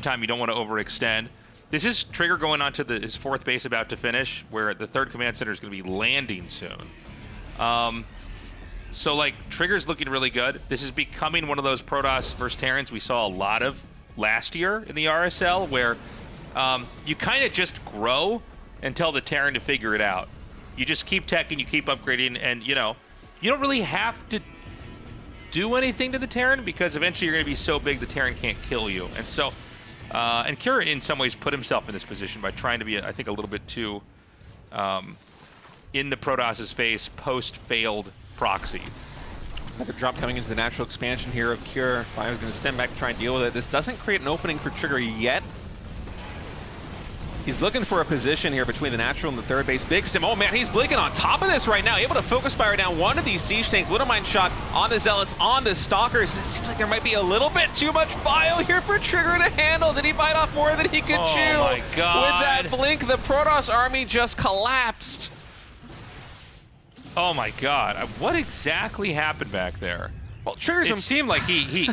time, you don't want to overextend. This is Trigger going on to his fourth base about to finish, where the third command center is going to be landing soon. So, like, Trigger's looking really good. This is becoming one of those Protoss versus Terrans we saw a lot of last year in the RSL, where you kind of just grow and tell the Terran to figure it out. You just keep teching, you keep upgrading, and, you know, you don't really have to do anything to the Terran because eventually you're going to be so big the Terran can't kill you. And so, and Kira in some ways put himself in this position by trying to be, I think, a little bit too in the Protoss's face post-failed proxy. Another drop coming into the natural expansion here of Cure. Fire's going to stand back to try and deal with it. This doesn't create an opening for Trigger yet. He's looking for a position here between the natural and the third base. Big Stim, oh man, he's blinking on top of this right now. Able to focus fire down one of these siege tanks. Wouldn't mind shot on the Zealots, on the Stalkers. And it seems like there might be a little bit too much bio here for Trigger to handle. Did he bite off more than he could chew? Oh my God. With that blink, the Protoss army just collapsed. Oh my God, what exactly happened back there? Well, Trigger's It seemed like he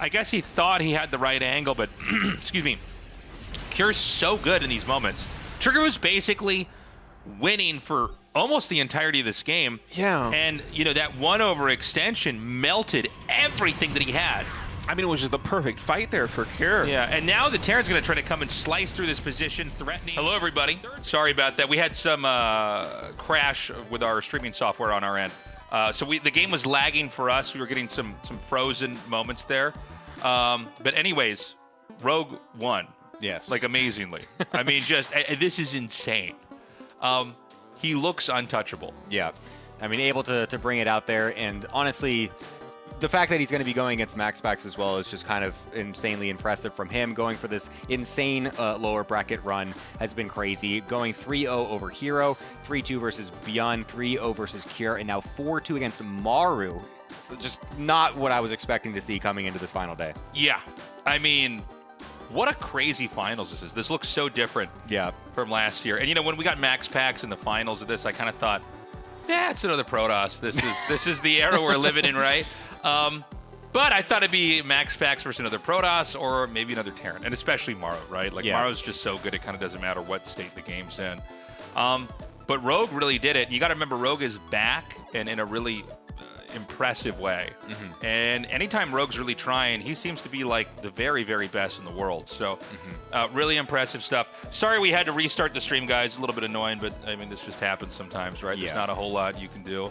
I guess he thought he had the right angle, but excuse me, Cure's so good in these moments. Trigger was basically winning for almost the entirety of this game. Yeah. And, you know, that one overextension melted everything that he had. I mean, it was just the perfect fight there for Cure. Yeah, and now the Terran's going to try to come and slice through this position, threatening. Hello, everybody. Sorry about that. We had some crash with our streaming software on our end. So the game was lagging for us. We were getting some frozen moments there. But anyways, Rogue won. Yes. Like, amazingly. I mean, just, this is insane. He looks untouchable. Yeah. I mean, able to bring it out there, and honestly, the fact that he's going to be going against Max Packs as well is just kind of insanely impressive from him. Going for this insane lower bracket run has been crazy. Going 3-0 over Hero, 3-2 versus Beyond, 3-0 versus Cure, and now 4-2 against Maru. Just not what I was expecting to see coming into this final day. Yeah. I mean, what a crazy finals this is. This looks so different from last year. And, you know, when we got Max Packs in the finals of this, I kind of thought, yeah, it's another Protoss. This is the era we're living in, right? But I thought it'd be Max Packs versus another Protoss or maybe another Terran, and especially Maru, right? Like, Maru's just so good, it kind of doesn't matter what state the game's in. But Rogue really did it. You got to remember, Rogue is back and in a really impressive way. And anytime Rogue's really trying, he seems to be like the very, very best in the world. So really impressive stuff. Sorry we had to restart the stream, guys. A little bit annoying, but I mean, this just happens sometimes, right? There's not a whole lot you can do.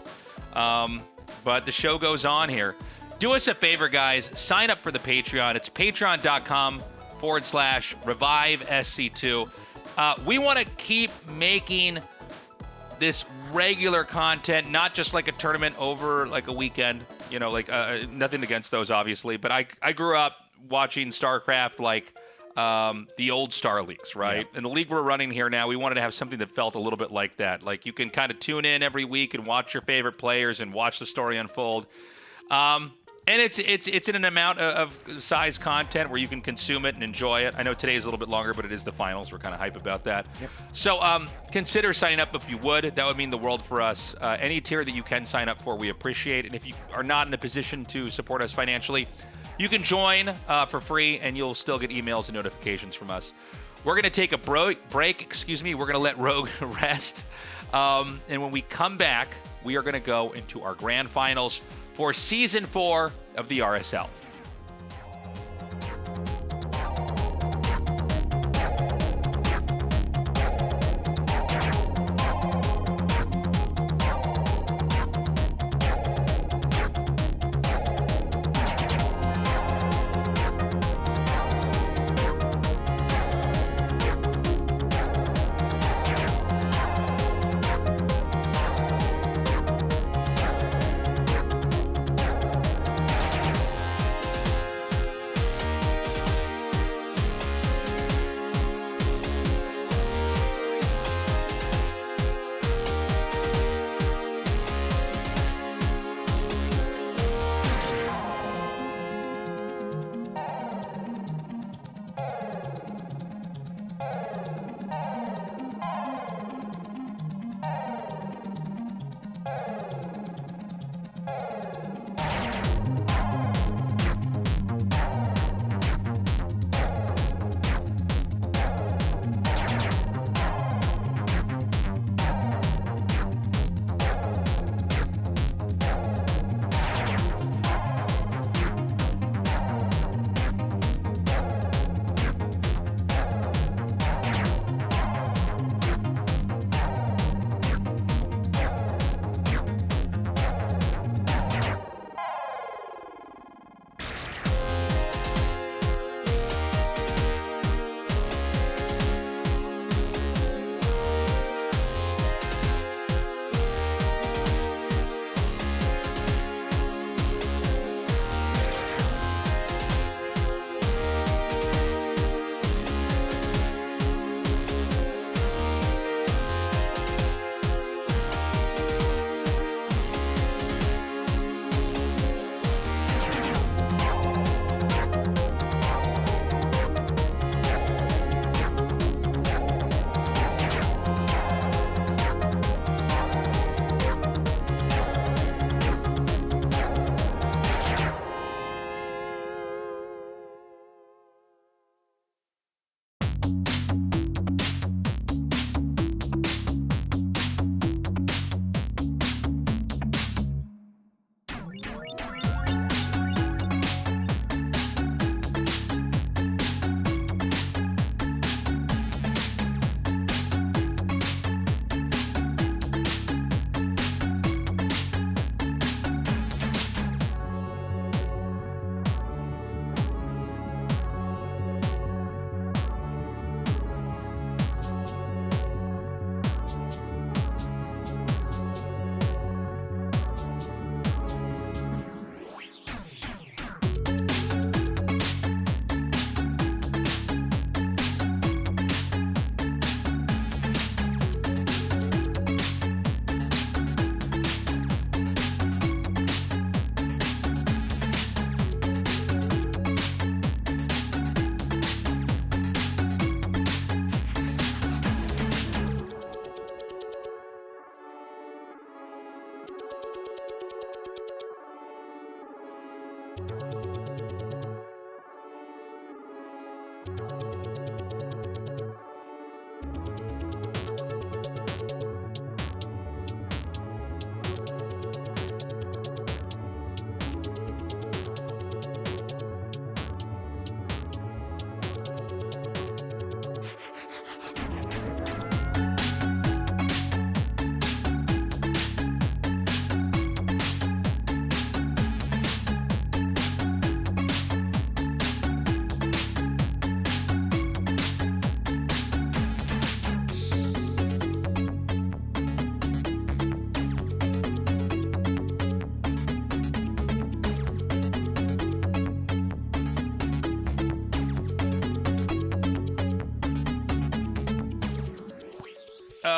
But the show goes on here. Do us a favor, guys. Sign up for the Patreon. It's patreon.com/ReviveSC2. We want to keep making this regular content, not just like a tournament over like a weekend. You know, like nothing against those, obviously. But I grew up watching StarCraft like the old Star Leagues, right? And the league we're running here now, we wanted to have something that felt a little bit like that. Like, you can kind of tune in every week and watch your favorite players and watch the story unfold. And it's in an amount of size content where you can consume it and enjoy it. I know today is a little bit longer, but it is the finals. We're kind of hype about that. So consider signing up if you would. That would mean the world for us. Any tier that you can sign up for, we appreciate. And if you are not in a position to support us financially, you can join for free, and you'll still get emails and notifications from us. We're going to take a break. We're going to let Rogue rest. And when we come back, we are going to go into our grand finals for Season 4 of the RSL.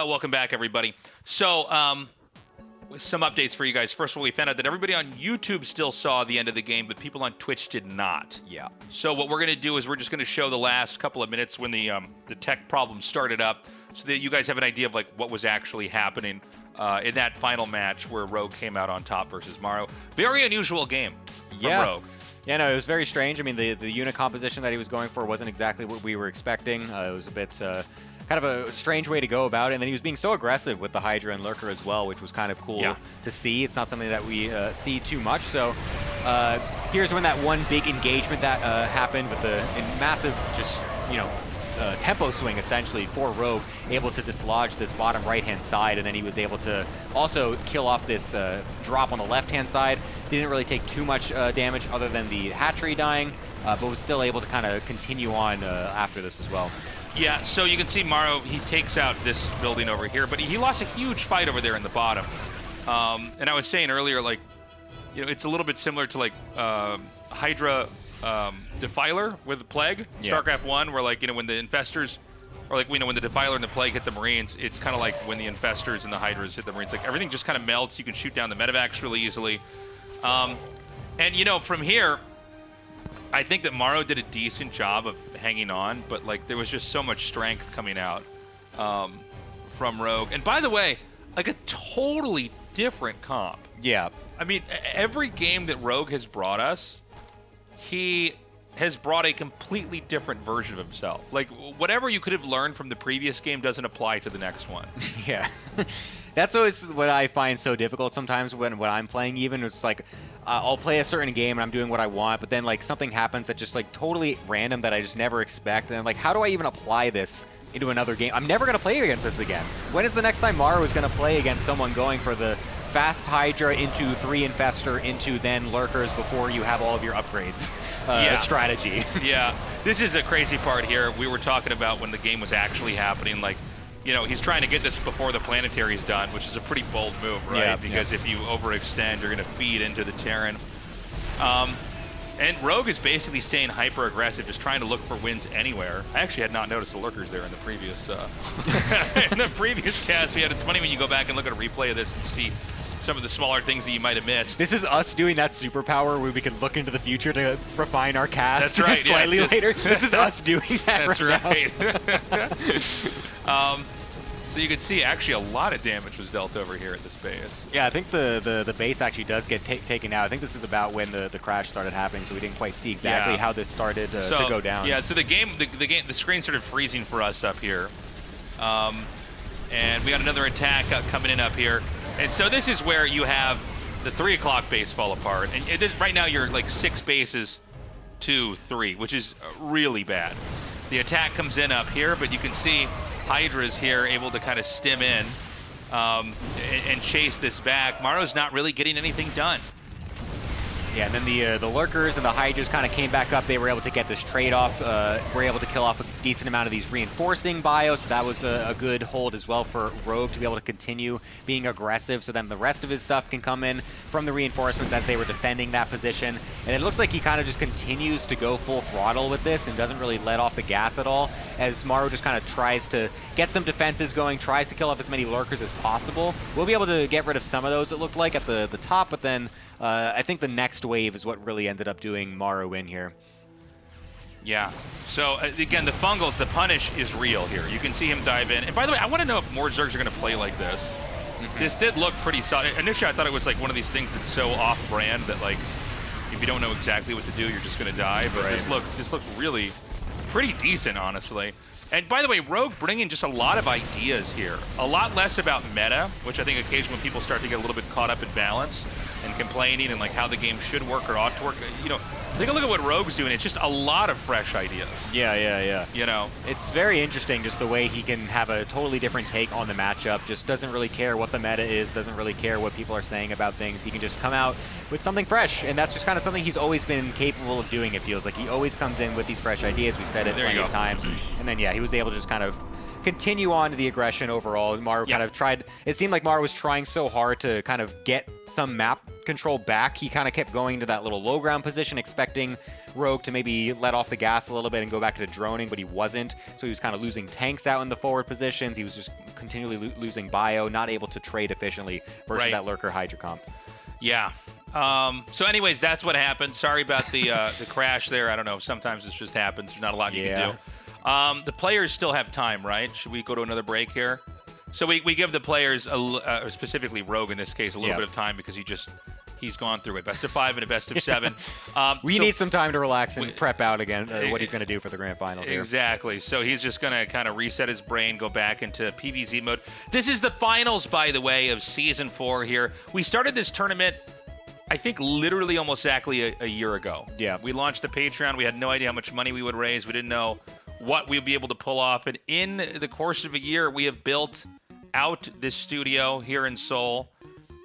Welcome back, everybody. So, some updates for you guys. First of all, we found out that everybody on YouTube still saw the end of the game, but people on Twitch did not. Yeah. So what we're going to do is we're just going to show the last couple of minutes when the tech problem started up, so that you guys have an idea of like what was actually happening in that final match where Rogue came out on top versus Morrow. Very unusual game from Rogue. Yeah, no, it was very strange. I mean, the unit composition that he was going for wasn't exactly what we were expecting. It was a bit kind of a strange way to go about it. And then he was being so aggressive with the Hydra and Lurker as well, which was kind of cool to see. It's not something that we see too much. So here's when that one big engagement that happened with the massive just, tempo swing essentially for Rogue, able to dislodge this bottom right-hand side, and then he was able to also kill off this drop on the left-hand side. Didn't really take too much damage other than the hatchery dying, but was still able to kind of continue on after this as well. Yeah, so you can see Morrow, he takes out this building over here, but he lost a huge fight over there in the bottom. And I was saying earlier, like, it's a little bit similar to like Hydra Defiler with Plague, StarCraft 1, where like, when the Infestors, or like, when the Defiler and the Plague hit the Marines, it's kind of like when the Infestors and the Hydras hit the Marines. Like, everything just kind of melts. You can shoot down the medevacs really easily. And, from here, I think that Morrow did a decent job of hanging on, but like there was just so much strength coming out from Rogue. And by the way, like a totally different comp. Yeah. I mean, every game that Rogue has brought us, he has brought a completely different version of himself. Like, whatever you could have learned from the previous game doesn't apply to the next one. Yeah. That's always what I find so difficult sometimes when I'm playing even. It's like, I'll play a certain game and I'm doing what I want, but then like something happens that just like totally random that I just never expect. And I'm like, how do I even apply this into another game? I'm never going to play against this again. When is the next time Morrow is going to play against someone going for the fast Hydra into 3 Infestor into then Lurkers before you have all of your upgrades strategy? Yeah, this is a crazy part here. We were talking about when the game was actually happening, like, he's trying to get this before the planetary's done, which is a pretty bold move, right? Yeah, because if you overextend, you're going to feed into the Terran. And Rogue is basically staying hyper-aggressive, just trying to look for wins anywhere. I actually had not noticed the Lurkers there in the previous in the previous cast we had. It's funny when you go back and look at a replay of this and you see some of the smaller things that you might have missed. This is us doing that superpower where we can look into the future to refine our cast. That's right. Slightly later. This is us doing that. That's right. So you can see actually a lot of damage was dealt over here at this base. Yeah, I think the base actually does get taken out. I think this is about when the crash started happening, so we didn't quite see exactly how this started to go down. Yeah, so the screen started freezing for us up here, and we got another attack coming in up here. And so this is where you have the 3 o'clock base fall apart. And right now you're like 6 bases to 3, which is really bad. The attack comes in up here, but you can see Hydra's here able to kind of stem in and chase this back. Morrow's not really getting anything done. Yeah, and then the Lurkers and the Hydras kind of came back up. They were able to get this trade-off. Were able to kill off a decent amount of these reinforcing bios, so that was a good hold as well for Rogue to be able to continue being aggressive, so then the rest of his stuff can come in from the reinforcements as they were defending that position. And it looks like he kind of just continues to go full throttle with this and doesn't really let off the gas at all, as Morrow just kind of tries to get some defenses going, tries to kill off as many Lurkers as possible. We'll be able to get rid of some of those, it looked like, at the top, but then I think the next wave is what really ended up doing Morrow in here. Yeah. So, again, the Fungals, the punish is real here. You can see him dive in. And by the way, I want to know if more Zergs are going to play like this. This did look pretty solid. Initially, I thought it was like one of these things that's so off-brand that, like, if you don't know exactly what to do, you're just going to die. But this looked really, pretty decent, honestly. And by the way, Rogue bringing just a lot of ideas here. A lot less about meta, which I think occasionally when people start to get a little bit caught up in balance and complaining and like how the game should work or ought to work, you know, take a look at what Rogue's doing. It's just a lot of fresh ideas. Yeah. You know, it's very interesting just the way he can have a totally different take on the matchup. Just doesn't really care what the meta is, doesn't really care what people are saying about things. He can just come out with something fresh, and that's just kind of something he's always been capable of doing, it feels like. He always comes in with these fresh ideas. We've said it plenty of times. And then, yeah, he was able to just kind of continue on to the aggression overall. Maru kind of tried, it seemed like Maru was trying so hard to kind of get some map control back. He kind of kept going to that little low ground position, expecting Rogue to maybe let off the gas a little bit and go back to droning, but he wasn't. So he was kind of losing tanks out in the forward positions. He was just continually losing bio, not able to trade efficiently versus that Lurker Hydra comp. Yeah. So anyways, that's what happened. Sorry about the crash there. I don't know. Sometimes this just happens. There's not a lot you can do. The players still have time, right? Should we go to another break here? So we give the players, specifically Rogue in this case, a little bit of time because he's gone through a best of 5 and a best of 7. We need some time to relax and prep out again what he's going to do for the grand finals here. Exactly. So he's just going to kind of reset his brain, go back into PvZ mode. This is the finals, by the way, of Season 4 here. We started this tournament, I think, literally almost exactly a year ago. Yeah. We launched the Patreon. We had no idea how much money we would raise. We didn't know what we'd be able to pull off. And in the course of a year, we have built out this studio here in Seoul.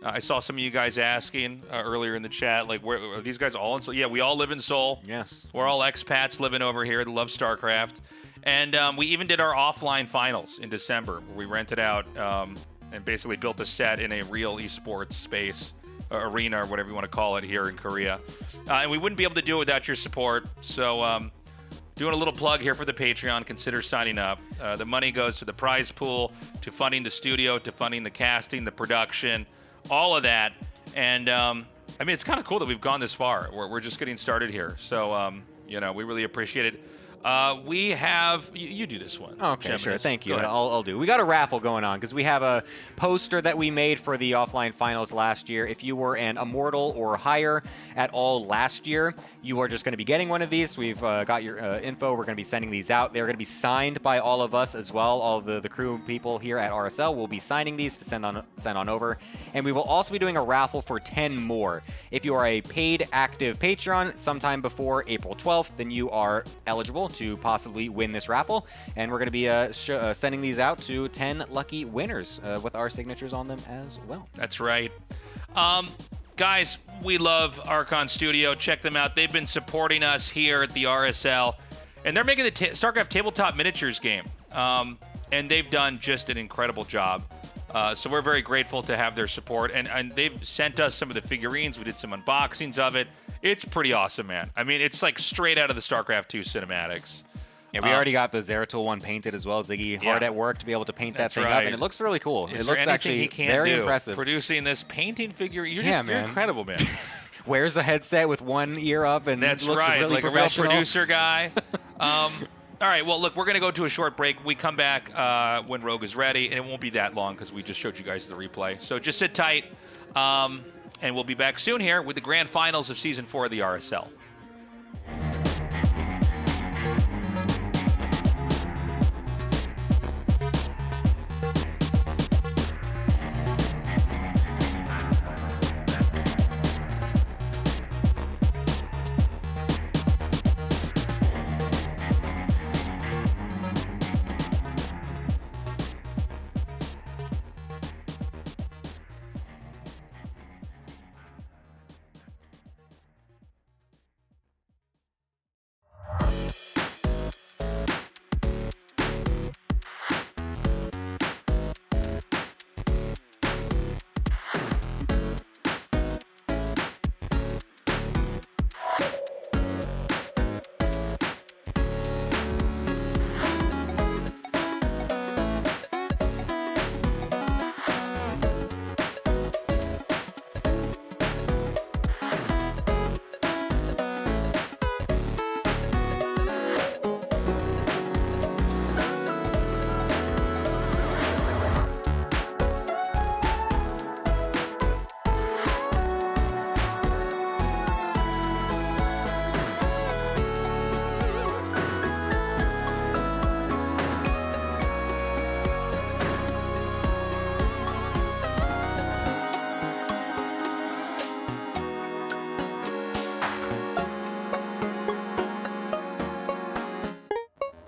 I saw some of you guys asking earlier in the chat, like, where are these guys all in Seoul? Yeah, we all live in Seoul. Yes. We're all expats living over here that love StarCraft. And we even did our offline finals in December, where we rented out and basically built a set in a real esports space, arena, or whatever you want to call it, here in Korea. And we wouldn't be able to do it without your support. So doing a little plug here for the Patreon. Consider signing up. The money goes to the prize pool, to funding the studio, to funding the casting, the production, all of that. And I mean, it's kind of cool that we've gone this far. We're just getting started here. So, you know, we really appreciate it. We have, you do this one. Okay, Geminis. sure. Thank you. Go ahead. I'll do. We got a raffle going on because we have a poster that we made for the offline finals last year. If you were an Immortal or higher at all last year, you are just going to be getting one of these. We've got your info. We're going to be sending these out. They're going to be signed by all of us as well. All of the crew people here at RSL will be signing these to send on over. And we will also be doing a raffle for 10 more. If you are a paid active Patreon sometime before April 12th, then you are eligible to possibly win this raffle, and we're going to be sending these out to 10 lucky winners with our signatures on them as well. That's right. Guys, we love Archon Studio. Check them out. They've been supporting us here at the RSL, and they're making the StarCraft tabletop miniatures game, and they've done just an incredible job. So we're very grateful to have their support, and they've sent us some of the figurines. We did some unboxings of it. It's pretty awesome, man. I mean, it's like straight out of the StarCraft 2 cinematics. Yeah, we already got the Zeratul one painted as well. Ziggy hard at work to be able to paint that thing up, and it looks really cool. It looks actually very impressive. Producing this painting figure, you're incredible, man. Wears a headset with one ear up, and that's looks really like professional. A real producer guy. All right, well, look, we're going to go to a short break. We come back when Rogue is ready, and it won't be that long because we just showed you guys the replay. So just sit tight, and we'll be back soon here with the grand finals of Season 4 of the RSL.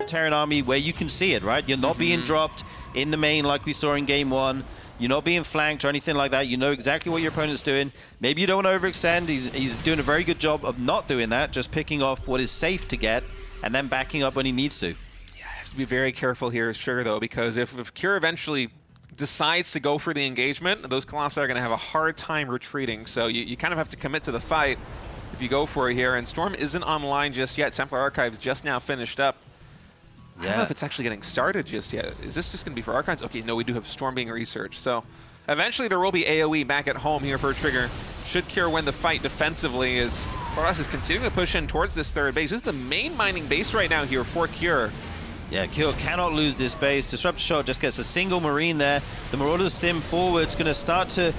Terran army where you can see it, right? You're not being dropped in the main like we saw in game 1. You're not being flanked or anything like that. You know exactly what your opponent's doing. Maybe you don't want to overextend. He's doing a very good job of not doing that, just picking off what is safe to get and then backing up when he needs to. Yeah, I have to be very careful here as Trigger, though, because if Cure eventually decides to go for the engagement, those Colossi are going to have a hard time retreating. So you kind of have to commit to the fight if you go for it here. And Storm isn't online just yet. Templar Archives just now finished up. I don't know if it's actually getting started just yet. Is this just going to be for Archives? Okay, no, we do have Storm being researched. So eventually there will be AoE back at home here for Trigger. Should Cure win the fight defensively as Protoss is continuing to push in towards this third base. This is the main mining base right now here for Cure. Yeah, Cure cannot lose this base. Disruptor Shot just gets a single Marine there. The Marauder stim forward's going to start to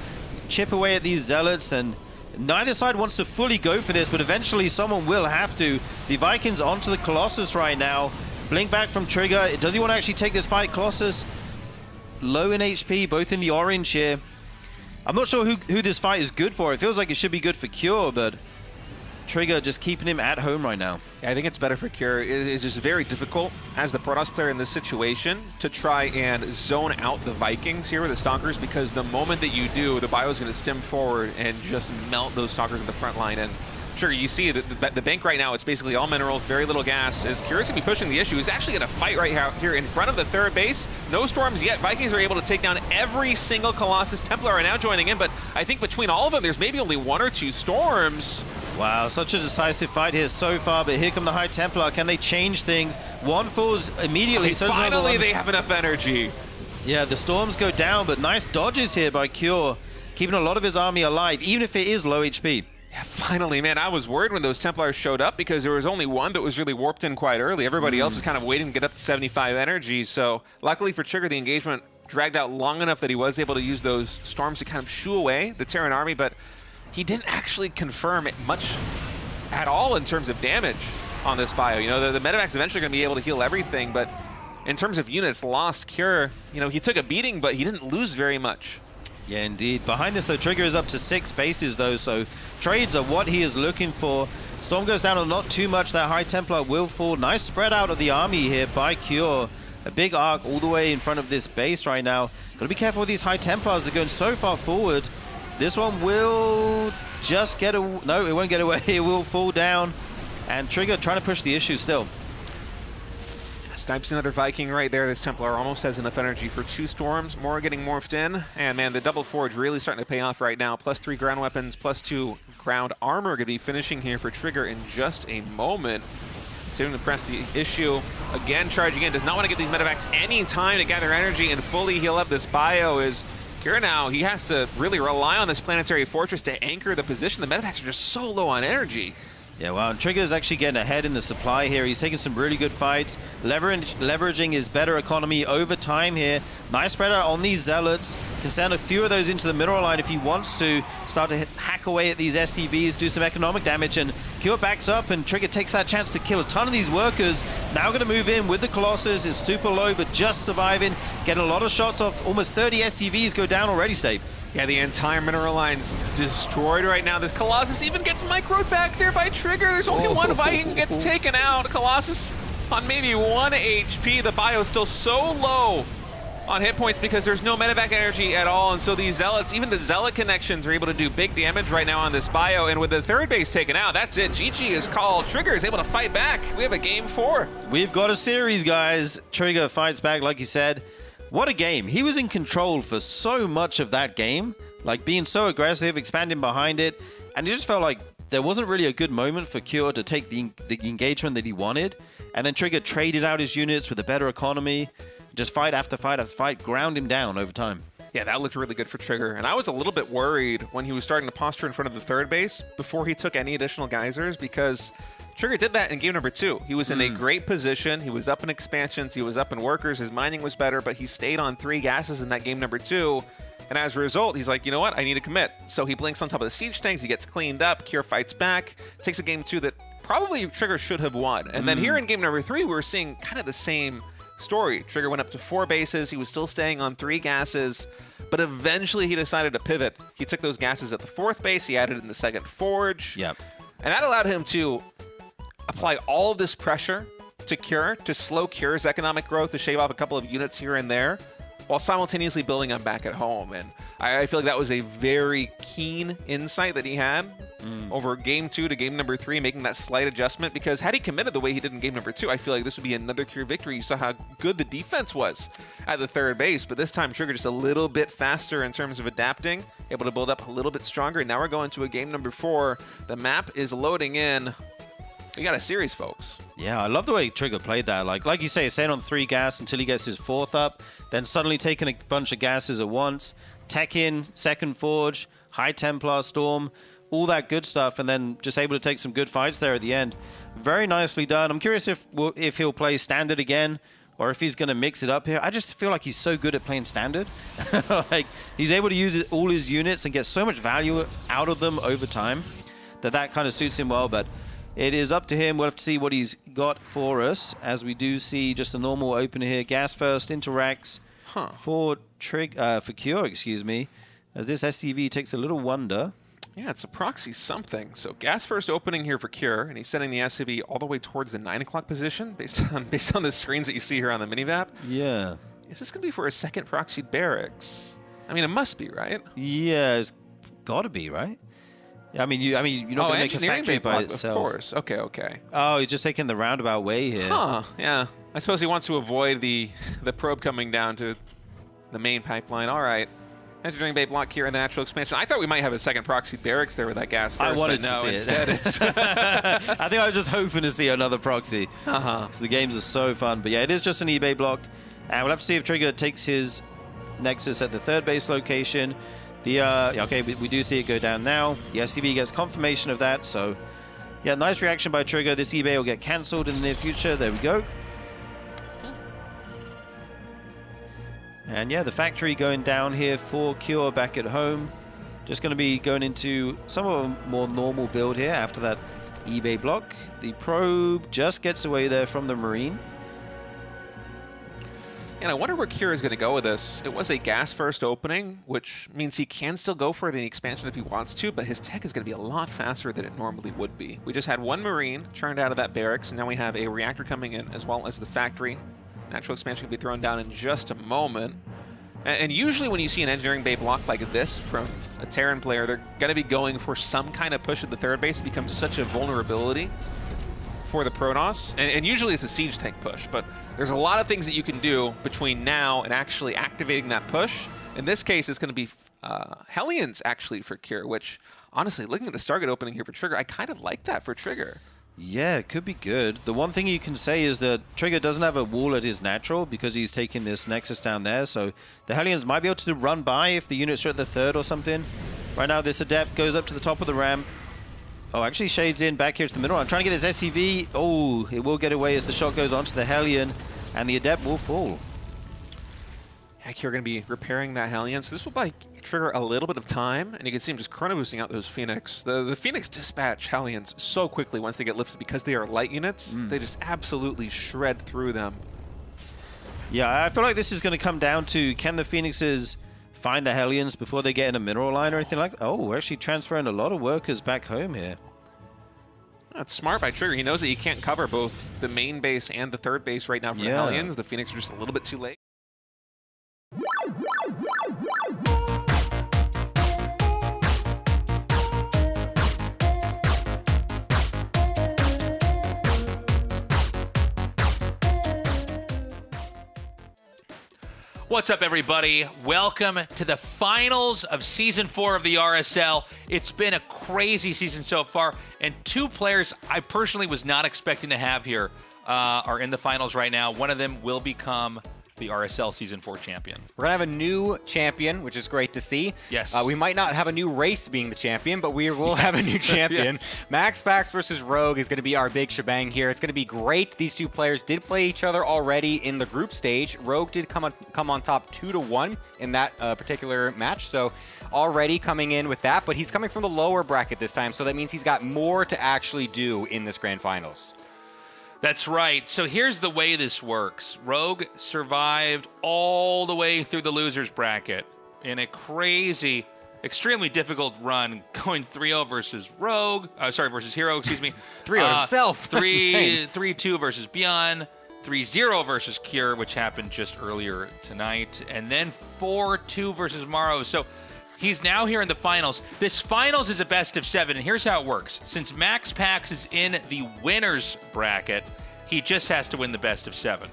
chip away at these Zealots, and neither side wants to fully go for this, but eventually someone will have to. The Vikings onto the Colossus right now. Blink back from Trigger. Does he want to actually take this fight? Colossus low in HP, both in the orange here. I'm not sure who this fight is good for. It feels like it should be good for Cure, but Trigger just keeping him at home right now. Yeah, I think it's better for Cure. It's just very difficult as the Protoss player in this situation to try and zone out the Vikings here with the Stalkers, because the moment that you do, the bio is going to stem forward and just melt those Stalkers in the front line. And Trigger, you see the bank right now, it's basically all minerals, very little gas. As Cure's going to be pushing the issue, he's actually going to fight right here in front of the third base. No storms yet. Vikings are able to take down every single Colossus. Templar are now joining in, but I think between all of them, there's maybe only 1 or 2 storms. Wow, such a decisive fight here so far, but here come the High Templar. Can they change things? One falls immediately. Okay, finally, they have enough energy. Yeah, the storms go down, but nice dodges here by Cure, keeping a lot of his army alive, even if it is low HP. Yeah, finally, man, I was worried when those Templars showed up because there was only one that was really warped in quite early. Everybody else was kind of waiting to get up to 75 energy. So luckily for Trigger, the engagement dragged out long enough that he was able to use those storms to kind of shoo away the Terran army, but he didn't actually confirm much at all in terms of damage on this bio. You know, the medevac's eventually going to be able to heal everything, but in terms of units lost, Cure, you know, he took a beating, but he didn't lose very much. Yeah, indeed. Behind this, though, Trigger is up to 6 bases, though, so trades are what he is looking for. Storm goes down on not too much. That High Templar will fall. Nice spread out of the army here by Cure. A big arc all the way in front of this base right now. Got to be careful with these High Templars. They're going so far forward. This one will just get away. No, it won't get away. It will fall down. And Trigger trying to push the issue still. Snipes another Viking right there. This Templar almost has enough energy for 2 storms. More getting morphed in. And man, the double forge really starting to pay off right now. +3 ground weapons, +2 ground armor going to be finishing here for Trigger in just a moment. Continuing to press the issue. Again, charging in. Does not want to give these medevacs any time to gather energy and fully heal up this bio. Is Cure now, he has to really rely on this planetary fortress to anchor the position. The medevacs are just so low on energy. Yeah, well, Trigger is actually getting ahead in the supply here. He's taking some really good fights, leveraging his better economy over time here. Nice spread out on these Zealots. Can send a few of those into the mineral line if he wants to. Start to hack away at these SCVs, do some economic damage, and Cure backs up, and Trigger takes that chance to kill a ton of these workers. Now going to move in with the Colossus. It's super low, but just surviving. Getting a lot of shots off. Almost 30 SCVs go down already, Stave. Yeah, the entire mineral line's destroyed right now. This Colossus even gets microed back there by Trigger. There's only one Viking gets taken out. Colossus on maybe 1 HP. The bio's still so low on hit points because there's no medevac energy at all. And so these Zealots, even the Zealot connections, are able to do big damage right now on this bio. And with the third base taken out, that's it. GG is called. Trigger is able to fight back. We have a game 4. We've got a series, guys. Trigger fights back, like you said. What a game. He was in control for so much of that game, like being so aggressive, expanding behind it, and it just felt like there wasn't really a good moment for Cure to take the engagement that he wanted, and then Trigger traded out his units with a better economy, just fight after fight after fight, ground him down over time. Yeah, that looked really good for Trigger, and I was a little bit worried when he was starting to posture in front of the third base before he took any additional geysers, because Trigger did that in game number 2. He was in a great position. He was up in expansions. He was up in workers. His mining was better, but he stayed on 3 gases in that game number 2. And as a result, he's like, you know what? I need to commit. So he blinks on top of the siege tanks. He gets cleaned up. Cure fights back. Takes a game 2 that probably Trigger should have won. And then here in game number 3, we were seeing kind of the same story. Trigger went up to 4 bases. He was still staying on 3 gases. But eventually he decided to pivot. He took those gases at the 4th base. He added in the 2nd forge. Yep. And that allowed him to apply all of this pressure to Cure, to slow Cure's economic growth, to shave off a couple of units here and there, while simultaneously building up back at home. And I feel like that was a very keen insight that he had over game 2 to game number 3, making that slight adjustment, because had he committed the way he did in game number 2, I feel like this would be another Cure victory. You saw how good the defense was at the third base, but this time Trigger just a little bit faster in terms of adapting, able to build up a little bit stronger. And now we're going to a game number 4. The map is loading in. We got a series, folks. Yeah, I love the way Trigger played that. Like you say, staying on 3 gas until he gets his 4th up, then suddenly taking a bunch of gases at once, tech in, second Forge, high Templar Storm, all that good stuff, and then just able to take some good fights there at the end. Very nicely done. I'm curious if he'll play Standard again, or if he's going to mix it up here. I just feel like he's so good at playing Standard. Like, he's able to use all his units and get so much value out of them over time that kind of suits him well, but it is up to him. We'll have to see what he's got for us, as we do see just a normal opener here. Gas first, interacts for Cure, excuse me, as this SCV takes a little wonder. Yeah, it's a proxy something. So gas first opening here for Cure, and he's sending the SCV all the way towards the 9 o'clock position based on the screens that you see here on the minimap. Yeah. Is this going to be for a second proxied barracks? I mean, it must be, right? Yeah, it's got to be, right? I mean, you're not going to make a factory by itself. Of course. Okay. Oh, you're just taking the roundabout way here. Huh, yeah. I suppose he wants to avoid the probe coming down to the main pipeline. All right. Engineering Bay block here in the natural expansion. I thought we might have a second proxy barracks there with that gas first, I wanted but no, to see instead it's... I think I was just hoping to see another proxy. Because the games are so fun. But yeah, it is just an eBay block. And we'll have to see if Trigger takes his Nexus at the third base location. Okay, we do see it go down now. The SCV gets confirmation of that. So yeah, nice reaction by Trigger. This eBay will get cancelled in the near future. There we go. And yeah, the factory going down here for Cure back at home. Just going to be going into some of a more normal build here after that eBay block. The probe just gets away there from the Marine. And I wonder where Cure is going to go with this. It was a gas first opening, which means he can still go for the expansion if he wants to, but his tech is going to be a lot faster than it normally would be. We just had 1 Marine churned out of that barracks, and now we have a reactor coming in as well as the factory. Natural expansion can be thrown down in just a moment. And usually when you see an engineering bay block like this from a Terran player, they're going to be going for some kind of push at the third base. It becomes such a vulnerability for the Protoss. And usually it's a siege tank push, but there's a lot of things that you can do between now and actually activating that push. In this case, it's going to be Hellions actually for Cure, which honestly, looking at the Stargate opening here for Trigger, I kind of like that for Trigger. Yeah, it could be good. The one thing you can say is that Trigger doesn't have a wall at his natural because he's taking this Nexus down there, so the Hellions might be able to run by if the units are at the third or something. Right now, this Adept goes up to the top of the ramp. Oh, actually shades in back here to the middle. I'm trying to get this SCV. Oh, it will get away as the shot goes onto the Hellion, and the Adept will fall. You're going to be repairing that Hellion, so this will buy Trigger a little bit of time, and you can see him just chrono boosting out those Phoenix. The Phoenix dispatch Hellions so quickly once they get lifted because they are light units. They just absolutely shred through them. Yeah, I feel like this is going to come down to, can the Phoenixes find the Hellions before they get in a mineral line or anything like that? Oh, we're actually transferring a lot of workers back home here. That's smart by Trigger. He knows that he can't cover both the main base and the third base right now for the Hellions. The Phoenix are just a little bit too late. What's up, everybody? Welcome to the finals of Season 4 of the RSL. It's been a crazy season so far, and 2 players I personally was not expecting to have here are in the finals right now. One of them will become the RSL Season 4 champion. We're going to have a new champion, which is great to see. Yes. We might not have a new race being the champion, but we will have a new champion. MaxPax versus Rogue is going to be our big shebang here. It's going to be great. These 2 players did play each other already in the group stage. Rogue did come on top 2-1 in that particular match, so already coming in with that, but he's coming from the lower bracket this time, so that means he's got more to actually do in this grand finals. That's right. So here's the way this works. Rogue survived all the way through the losers bracket in a crazy extremely difficult run going 3-0 versus versus Hero, excuse me. 3-0 himself. That's insane. 3-2 versus Beyond. 3-0 versus Cure, which happened just earlier tonight. And then 4-2 versus Morrow. So he's now here in the finals. This finals is a best of 7, and here's how it works. Since Max Pax is in the winner's bracket, he just has to win the best of 7.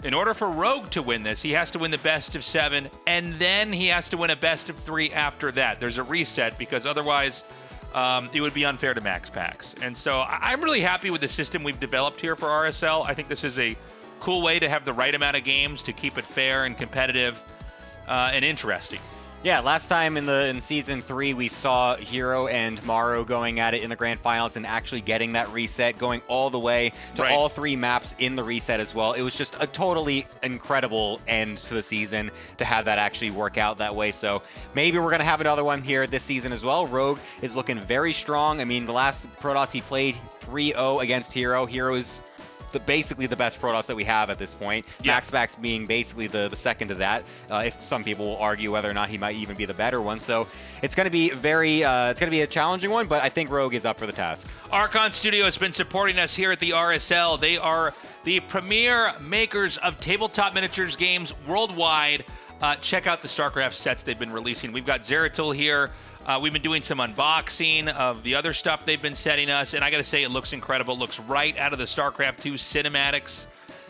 In order for Rogue to win this, he has to win the best of 7, and then he has to win a best of 3 after that. There's a reset, because otherwise it would be unfair to Max Pax. And so I'm really happy with the system we've developed here for RSL. I think this is a cool way to have the right amount of games to keep it fair and competitive and interesting. Yeah, last time in Season 3, we saw Hero and Morrow going at it in the Grand Finals and actually getting that reset, going all the way to all 3 maps in the reset as well. It was just a totally incredible end to the season to have that actually work out that way. So maybe we're going to have another one here this season as well. Rogue is looking very strong. I mean, the last Protoss he played 3-0 against Hero. Hero is basically the best Protoss that we have at this point. Yeah. Max Pax being basically the second to that. If some people will argue whether or not he might even be the better one. So it's going to be it's going to be a challenging one, but I think Rogue is up for the task. Archon Studio has been supporting us here at the RSL. They are the premier makers of tabletop miniatures games worldwide. Check out the StarCraft sets they've been releasing. We've got Zeratul here. We've been doing some unboxing of the other stuff they've been setting us, and I got to say, it looks incredible. It looks right out of the StarCraft 2 cinematics.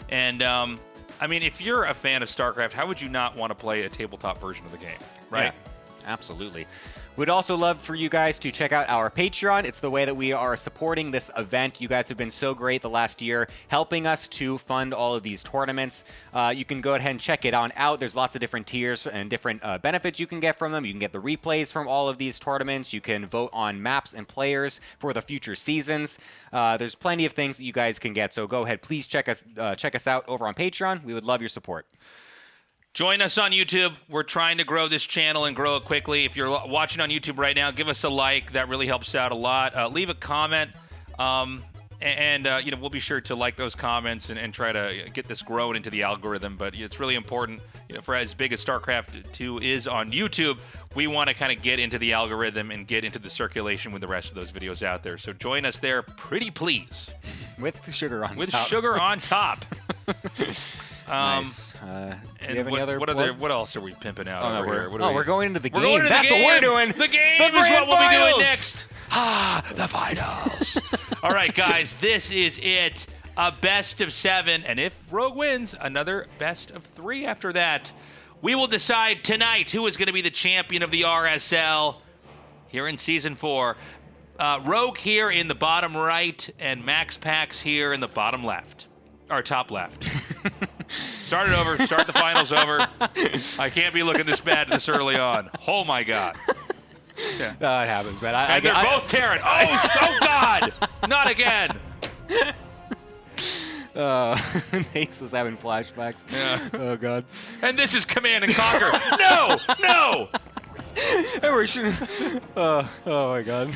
And, I mean, if you're a fan of StarCraft, how would you not want to play a tabletop version of the game, right? Yeah, absolutely. We'd also love for you guys to check out our Patreon. It's the way that we are supporting this event. You guys have been so great the last year, helping us to fund all of these tournaments. You can go ahead and check it on out. There's lots of different tiers and different benefits you can get from them. You can get the replays from all of these tournaments. You can vote on maps and players for the future seasons. There's plenty of things that you guys can get. So go ahead, please check us out over on Patreon. We would love your support. Join us on YouTube. We're trying to grow this channel and grow it quickly. If you're watching on YouTube right now, give us a like. That really helps out a lot. Leave a comment, and we'll be sure to like those comments and try to get this grown into the algorithm. But it's really important, for as big as StarCraft 2 is on YouTube, we want to kind of get into the algorithm and get into the circulation with the rest of those videos out there. So join us there, pretty please. With sugar on top. With sugar on top. Nice. Do you have any other plugs? What else are we pimping out? Oh, over here? we're going into the game. Going into That's the game. what we're doing. The game the is what we'll be doing finals. next. The finals. All right, guys, this is it. A best of 7, and if Rogue wins, another best of 3 after that. We will decide tonight who is going to be the champion of the RSL here in Season 4. Rogue here in the bottom right, and Max Pax here in the bottom left. Or top left. Start it over. Start the finals over. I can't be looking this bad this early on. Oh, my God. Yeah. It happens, man. And they're both tearing. Oh, God. Not again. Nace was having flashbacks. Yeah. Oh, God. And this is Command and Conquer. No. And we're shooting. Oh, my God.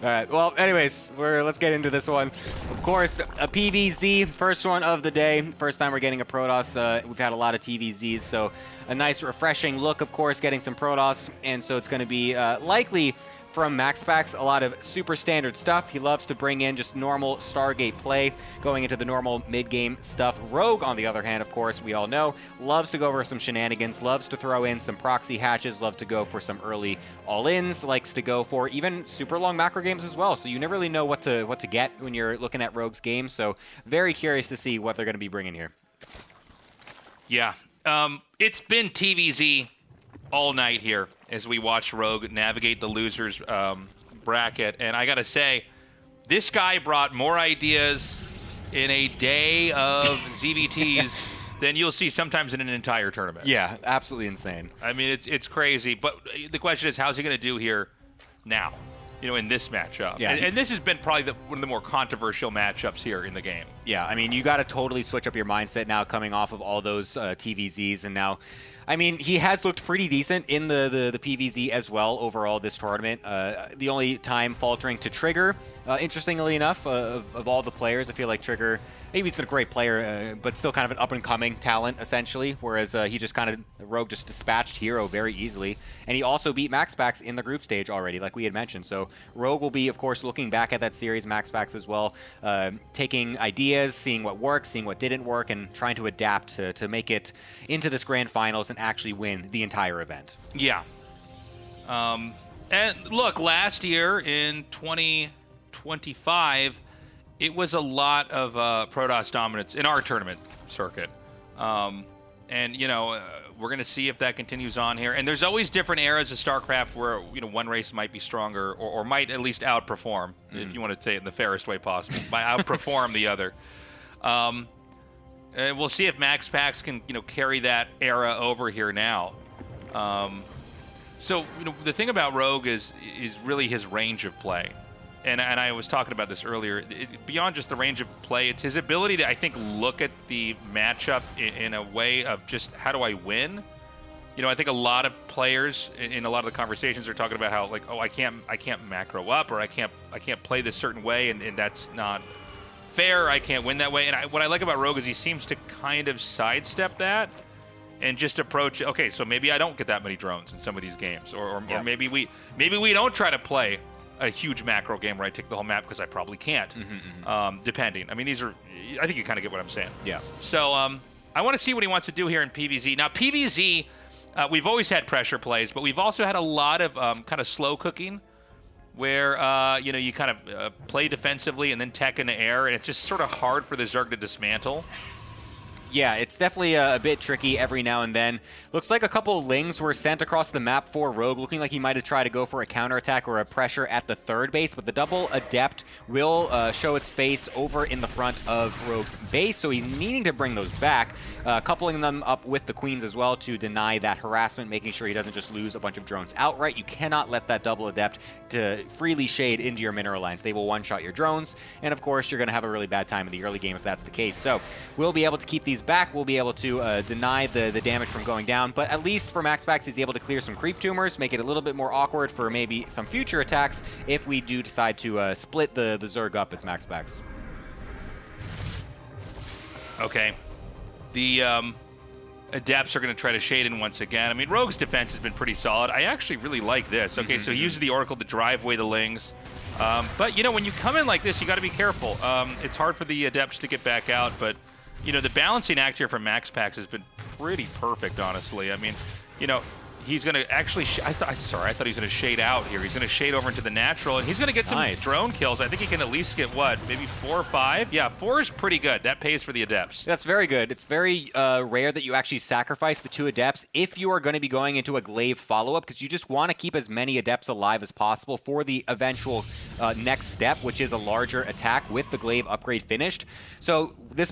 All right. Well, anyways, let's get into this one. Of course, a PVZ, first one of the day. First time we're getting a Protoss. We've had a lot of TVZs, so a nice, refreshing look, of course, getting some Protoss. And so it's going to be likely from Max Pax, a lot of super standard stuff. He loves to bring in just normal Stargate play, going into the normal mid-game stuff. Rogue, on the other hand, of course, we all know, loves to go over some shenanigans, loves to throw in some proxy hatches, loves to go for some early all-ins, likes to go for even super long macro games as well. So you never really know what to get when you're looking at Rogue's game. So very curious to see what they're going to be bringing here. Yeah. It's been TVZ all night here as we watch Rogue navigate the losers bracket. And I got to say, this guy brought more ideas in a day of ZVTs than you'll see sometimes in an entire tournament. Yeah, absolutely insane. I mean, it's crazy. But the question is, how's he going to do here now, in this matchup? Yeah. And this has been probably one of the more controversial matchups here in the game. Yeah, I mean, you got to totally switch up your mindset now coming off of all those TVZs. And now, I mean, he has looked pretty decent in the PVZ as well overall this tournament. The only time faltering to Trigger, interestingly enough, of all the players, I feel like Trigger maybe he's a great player, but still kind of an up-and-coming talent, essentially, whereas he just kind of, Rogue just dispatched Hero very easily. And he also beat MaxPax in the group stage already, like we had mentioned. So Rogue will be, of course, looking back at that series, MaxPax as well, taking ideas, seeing what worked, seeing what didn't work, and trying to adapt to make it into this grand finals and actually win the entire event. Yeah. And look, last year in 2025, it was a lot of Protoss dominance in our tournament circuit. And, you know, we're going to see if that continues on here. And there's always different eras of StarCraft where, you know, one race might be stronger or might at least outperform, if you want to say it in the fairest way possible, might outperform the other. And we'll see if MaxPax can, you know, carry that era over here now. So, you know, the thing about Rogue is really his range of play. And I was talking about this earlier. Beyond just the range of play, it's his ability to, I think, look at the matchup in a way of just how do I win. You know, I think a lot of players in a lot of the conversations are talking about how, like, oh, I can't macro up, or I can't play this certain way, and that's not fair. I can't win that way. And what I like about Rogue is he seems to kind of sidestep that and just approach. Okay, so maybe I don't get that many drones in some of these games, or maybe we don't try to play a huge macro game where I take the whole map because I probably can't, depending. I mean, I think you kind of get what I'm saying. Yeah. So I want to see what he wants to do here in PvZ. Now, PvZ, we've always had pressure plays, but we've also had a lot of kind of slow cooking where, you know, you kind of play defensively and then tech in the air, and it's just sort of hard for the Zerg to dismantle. Yeah, it's definitely a bit tricky every now and then. Looks like a couple of Lings were sent across the map for Rogue, looking like he might have tried to go for a counterattack or a pressure at the third base, but the double Adept will show its face over in the front of Rogue's base, so he's needing to bring those back, coupling them up with the Queens as well to deny that harassment, making sure he doesn't just lose a bunch of drones outright. You cannot let that double Adept to freely shade into your mineral lines. They will one-shot your drones, and of course, you're going to have a really bad time in the early game if that's the case. So we'll be able to keep these back. We'll be able to deny the damage from going down, but at least for MaxPax, he's able to clear some creep tumors, make it a little bit more awkward for maybe some future attacks if we do decide to split the Zerg up as MaxPax. Okay. The Adepts are going to try to shade in once again. I mean, Rogue's defense has been pretty solid. I actually really like this. Okay, so he uses the Oracle to drive away the Lings. But, you know, when you come in like this, you got to be careful. It's hard for the Adepts to get back out, but you know, the balancing act here from MaxPax has been pretty perfect, honestly. I mean, you know, he's going to actually... I thought he was going to shade out here. He's going to shade over into the natural, and he's going to get some drone kills. I think he can at least get, what, maybe 4 or 5? Yeah, 4 is pretty good. That pays for the Adepts. That's very good. It's very rare that you actually sacrifice the 2 Adepts if you are going to be going into a Glaive follow-up, because you just want to keep as many Adepts alive as possible for the eventual next step, which is a larger attack with the Glaive upgrade finished. So this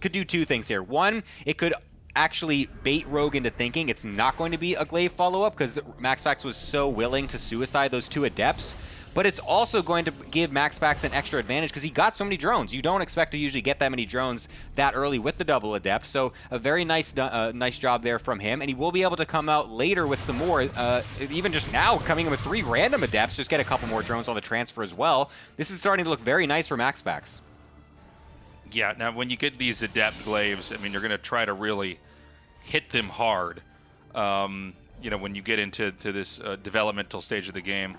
could do 2 things here. One, it could actually bait Rogue into thinking it's not going to be a Glaive follow-up because MaxPax was so willing to suicide those 2 Adepts, but it's also going to give MaxPax an extra advantage because he got so many drones. You don't expect to usually get that many drones that early with the double Adept, so a very nice job there from him, and he will be able to come out later with some more, even just now coming in with 3 random Adepts, just get a couple more drones on the transfer as well. This is starting to look very nice for MaxPax. Yeah, now when you get these Adept Glaives, I mean, you're going to try to really hit them hard. You know, when you get into this developmental stage of the game,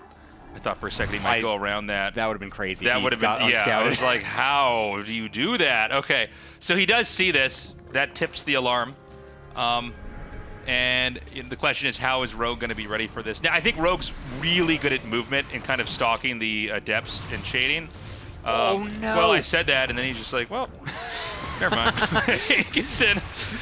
I thought for a second he might go around that. That would have been crazy. That would have been, yeah, I was like, how do you do that? Okay, so he does see this. That tips the alarm. And the question is, how is Rogue going to be ready for this? Now, I think Rogue's really good at movement and kind of stalking the Adepts and shading. Oh, no. Well, I said that, and then he's just like, well, never mind. He gets in.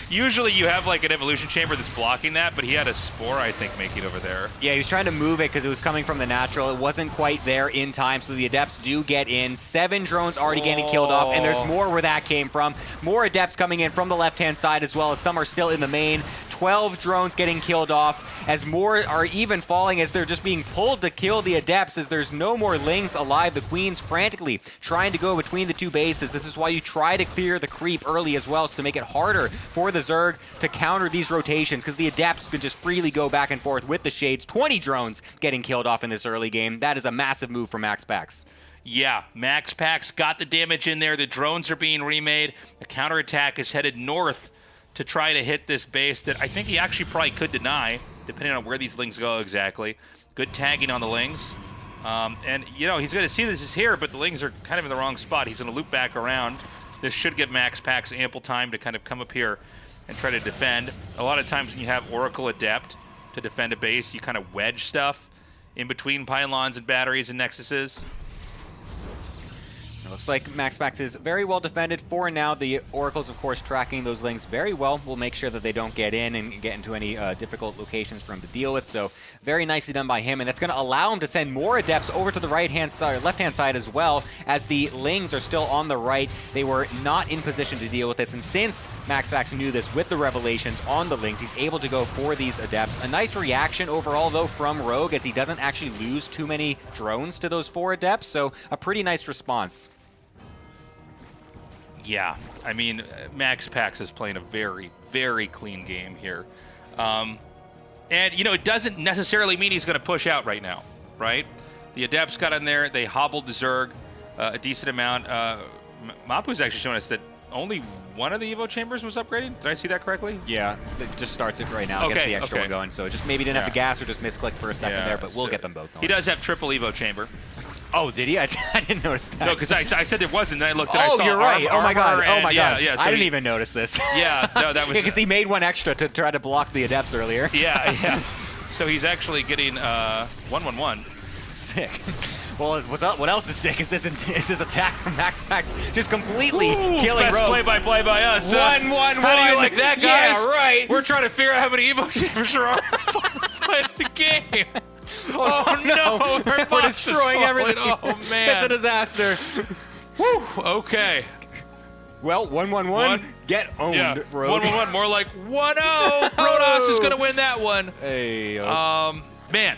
Usually you have like an evolution chamber that's blocking that, but he had a spore, I think, making over there. Yeah, he was trying to move it because it was coming from the natural. It wasn't quite there in time, so the Adepts do get in. 7 drones already getting killed off, and there's more where that came from. More Adepts coming in from the left-hand side as well, as some are still in the main. 12 drones getting killed off, as more are even falling as they're just being pulled to kill the Adepts, as there's no more Lings alive. The Queen's frantically trying to go between the 2 bases. This is why you try to clear the creep early as well, so to make it harder for the Zerg to counter these rotations, because the Adepts can just freely go back and forth with the Shades. 20 drones getting killed off in this early game. That is a massive move for MaxPax. Yeah, Max Pax got the damage in there. The drones are being remade. The counterattack is headed north to try to hit this base that I think he actually probably could deny, depending on where these Lings go exactly. Good tagging on the Lings. And, you know, he's going to see this is here, but the Lings are kind of in the wrong spot. He's going to loop back around. This should give Max Pax ample time to kind of come up here and try to defend. A lot of times when you have Oracle Adept to defend a base, you kind of wedge stuff in between pylons and batteries and nexuses. It looks like Max Pax is very well defended for now. The Oracle's, of course, tracking those Lings very well. We'll make sure that they don't get in and get into any difficult locations for him to deal with. So very nicely done by him, and that's going to allow him to send more Adepts over to the right-hand side, left-hand side as well, as the Lings are still on the right. They were not in position to deal with this, and since Max Pax knew this with the Revelations on the Lings, he's able to go for these Adepts. A nice reaction overall, though, from Rogue, as he doesn't actually lose too many drones to those 4 Adepts, so a pretty nice response. Yeah, I mean, Max Pax is playing a very, very clean game here. And, you know, it doesn't necessarily mean he's going to push out right now, right? The Adepts got in there. They hobbled the Zerg a decent amount. Mapu's actually showing us that only one of the Evo chambers was upgraded. Did I see that correctly? Yeah, it just starts it right now. Okay, Gets the extra one going. So it just maybe didn't have the gas or just misclicked for a second there, but we'll get them both going. He does have triple Evo chamber. Oh, did he? I didn't notice that. No, because I said there wasn't, then I looked and I saw you're right. Oh my god. Oh my god. Yeah, so I didn't even notice this. Yeah, no, that was... Because he made one extra to try to block the Adepts earlier. Yeah. So he's actually getting 1-1-1. Sick. Well, what else is sick is this attack from Max Pax just completely killing best Rogue. play-by-play by us. 1-1-1. How do you like that, guys? Yeah, right. We're trying to figure out how many Evo chambers there are playing the game. Oh no! We're destroying everything. Oh man! It's a disaster. Whew. Okay. Well, 1-1-1. Get owned, Yeah. Rogue. 1-1-1. More like 1-0. Protoss is gonna win that one. Hey. Man,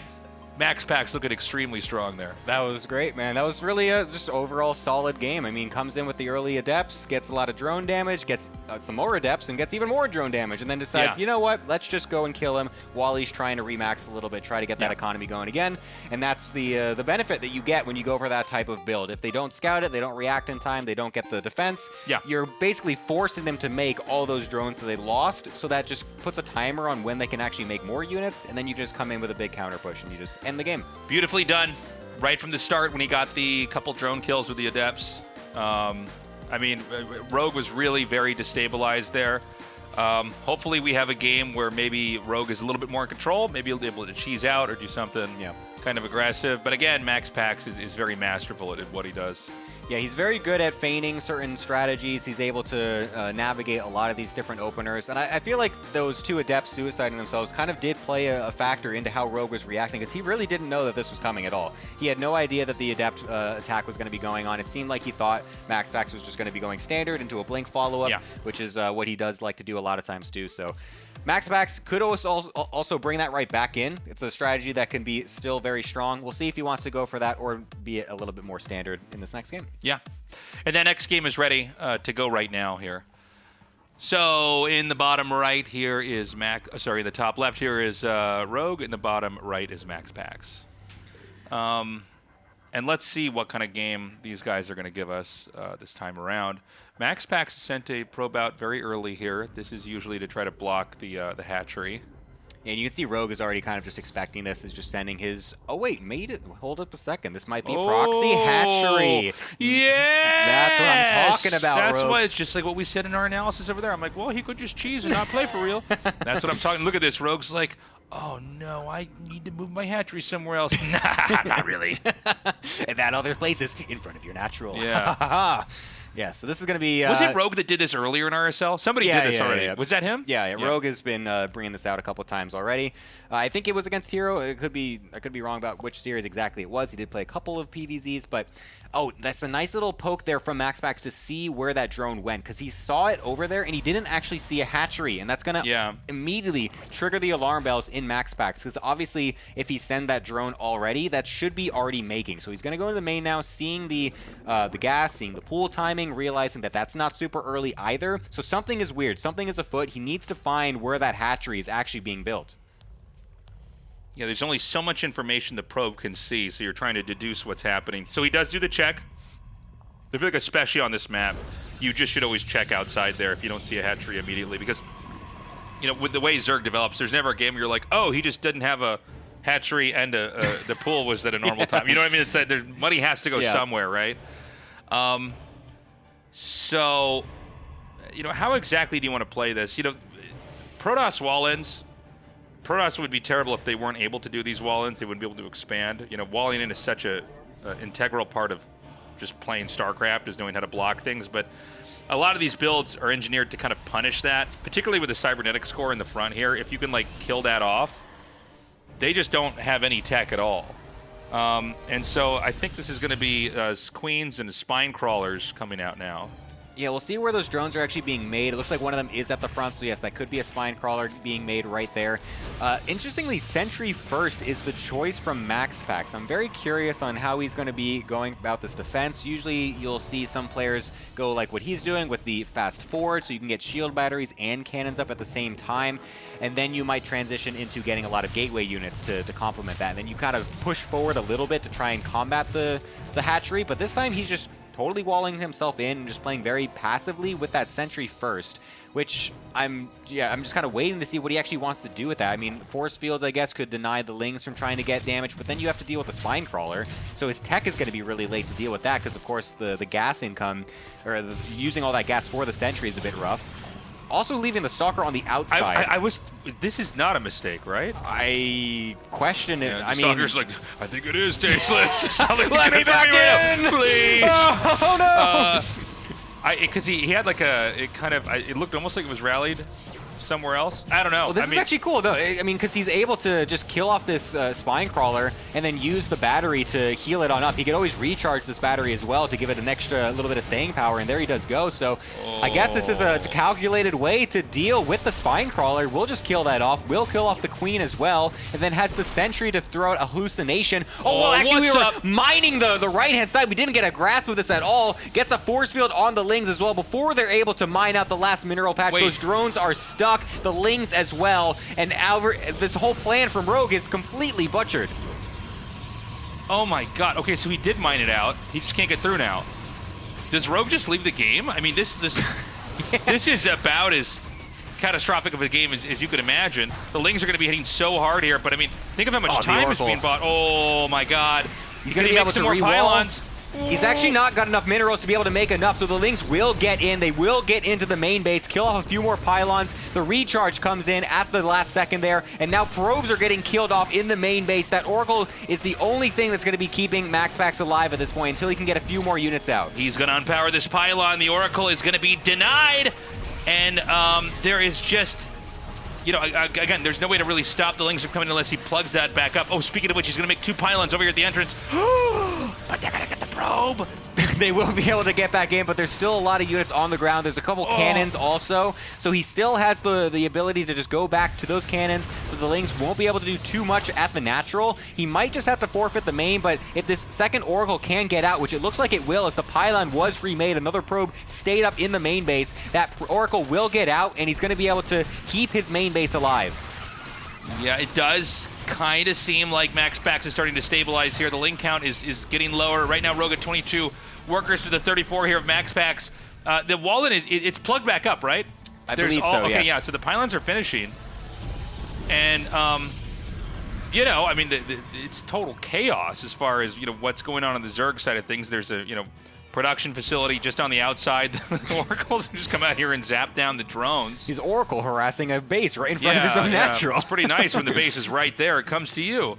Max Pax looking extremely strong there. That was great, man. That was really a just overall solid game. I mean, comes in with the early Adepts, gets a lot of drone damage, gets some more Adepts, and gets even more drone damage, and then decides, you know what, let's just go and kill him while he's trying to remax a little bit, try to get that economy going again. And that's the benefit that you get when you go for that type of build. If they don't scout it, they don't react in time, they don't get the defense, you're basically forcing them to make all those drones that they lost, so that just puts a timer on when they can actually make more units, and then you just come in with a big counter push, and you just end the game. Beautifully done right from the start when he got the couple drone kills with the Adepts. I mean, Rogue was really very destabilized there. Hopefully we have a game where maybe Rogue is a little bit more in control. Maybe he'll be able to cheese out or do something kind of aggressive. But again, Max Pax is very masterful at what he does. Yeah, he's very good at feigning certain strategies. He's able to navigate a lot of these different openers. And I feel like those 2 Adepts suiciding themselves kind of did play a factor into how Rogue was reacting, because he really didn't know that this was coming at all. He had no idea that the Adept attack was going to be going on. It seemed like he thought Max Pax was just going to be going standard into a blink follow-up, which is what he does like to do a lot of times too. So Max Pax could also bring that right back in. It's a strategy that can be still very strong. We'll see if he wants to go for that or be a little bit more standard in this next game. Yeah. And that next game is ready to go right now here. So in the bottom right here is the top left here is Rogue, and the bottom right is Max Pax. And let's see what kind of game these guys are going to give us this time around. Max Pax sent a probe out very early here. This is usually to try to block the hatchery. And you can see Rogue is already kind of just expecting this, is just sending his... Oh, wait, made it. Hold up a second. This might be proxy hatchery. Yeah! That's what I'm talking about, That's Rogue. why it's just like what we said in our analysis over there. I'm like, well, he could just cheese and not play for real. That's what I'm talking. Look at this. Rogue's like, oh, no, I need to move my hatchery somewhere else. Nah, not really. And that other places in front of your natural. Yeah. Yeah, so this is going to be... was it Rogue that did this earlier in RSL? Somebody did this already. Yeah. Was that him? Yeah, Rogue has been bringing this out a couple times already. I think it was against Hero. I could be wrong about which series exactly it was. He did play a couple of PVZs, but... Oh, that's a nice little poke there from Max Pax to see where that drone went, because he saw it over there, and he didn't actually see a hatchery, and that's going to immediately trigger the alarm bells in Max Pax, because obviously, if he sent that drone already, that should be already making. So he's going to go to the main now, seeing the gas, seeing the pool timing, realizing that that's not super early either. So something is weird. Something is afoot. He needs to find where that hatchery is actually being built. Yeah, there's only so much information the probe can see, so you're trying to deduce what's happening. So he does do the check. I feel like especially on this map, you just should always check outside there if you don't see a hatchery immediately, because, you know, with the way Zerg develops, there's never a game where you're like, oh, he just didn't have a hatchery and the pool was at a normal time. You know what I mean? It's that there's money has to go somewhere, right? So, you know, how exactly do you want to play this? You know, Protoss wall-ins, Protoss would be terrible if they weren't able to do these wall-ins. They wouldn't be able to expand. You know, walling in is such a integral part of just playing StarCraft, is knowing how to block things. But a lot of these builds are engineered to kind of punish that, particularly with the cybernetic score in the front here. If you can, like, kill that off, they just don't have any tech at all. And so I think this is going to be Queens and Spine Crawlers coming out now. Yeah, we'll see where those drones are actually being made. It looks like one of them is at the front, so yes, that could be a Spine Crawler being made right there. Interestingly, Sentry first is the choice from MaxPax. I'm very curious on how he's going to be going about this defense. Usually you'll see some players go like what he's doing with the fast forward, so you can get shield batteries and cannons up at the same time, and then you might transition into getting a lot of gateway units to complement that. And then you kind of push forward a little bit to try and combat the hatchery, but this time he's just totally walling himself in and just playing very passively with that Sentry first, which I'm just kind of waiting to see what he actually wants to do with that. I mean, force fields, I guess, could deny the Lings from trying to get damage, but then you have to deal with the Spine Crawler, so his tech is going to be really late to deal with that because, of course, the gas income, or using all that gas for the Sentry is a bit rough. Also leaving the Stalker on the outside. This is not a mistake, right? I question it. Yeah, I mean, Stalker's like, I think it is tasteless. Let me back in, please. Oh no! Because he had like it looked almost like it was rallied somewhere else. I don't know. Well, this is actually cool, though. I mean, because he's able to just kill off this Spine Crawler and then use the battery to heal it on up. He could always recharge this battery as well to give it an extra little bit of staying power, and there he does go. So I guess this is a calculated way to deal with the Spine Crawler. We'll just kill that off. We'll kill off the Queen as well, and then has the Sentry to throw out a hallucination. Oh, well, actually, we were mining the right-hand side. We didn't get a grasp of this at all. Gets a force field on the Lings as well before they're able to mine out the last mineral patch. Those drones are stuck. The Lings as well, and this whole plan from Rogue is completely butchered. Oh my god. Okay, so he did mine it out. He just can't get through now. Does Rogue just leave the game? I mean, this this is about as catastrophic of a game as you could imagine. The Lings are going to be hitting so hard here, but I mean, think of how much time is being bought. Oh my god. He's going to be able to re-wall. Pylons. He's actually not got enough minerals to be able to make enough, so the Lings will get in. They will get into the main base, kill off a few more pylons. The recharge comes in at the last second there, and now probes are getting killed off in the main base. That Oracle is the only thing that's going to be keeping MaxPax alive at this point until he can get a few more units out. He's going to unpower this pylon. The Oracle is going to be denied, and there is just... You know, again, there's no way to really stop the Lings from coming unless he plugs that back up. Oh, speaking of which, he's going to make 2 pylons over here at the entrance. But they're going to get the probe. They will be able to get back in, but there's still a lot of units on the ground. There's a couple cannons also, so he still has the ability to just go back to those cannons, so the Lings won't be able to do too much at the natural. He might just have to forfeit the main, but if this second Oracle can get out, which it looks like it will, as the pylon was remade, another probe stayed up in the main base, that Oracle will get out, and he's going to be able to keep his main base alive. Yeah, it does kind of seem like MaxPax is starting to stabilize here. The Ling count is getting lower. Right now, Rogue at 22 workers to the 34 here of MaxPax. The Wallen it's plugged back up, right? I believe so, okay, yes. Yeah, so the pylons are finishing. And, you know, I mean, it's total chaos as far as, you know, what's going on the Zerg side of things. There's a, you know, production facility just on the outside. The Oracles just come out here and zap down the drones. He's Oracle harassing a base right in front of his own natural. It's pretty nice when the base is right there. It comes to you.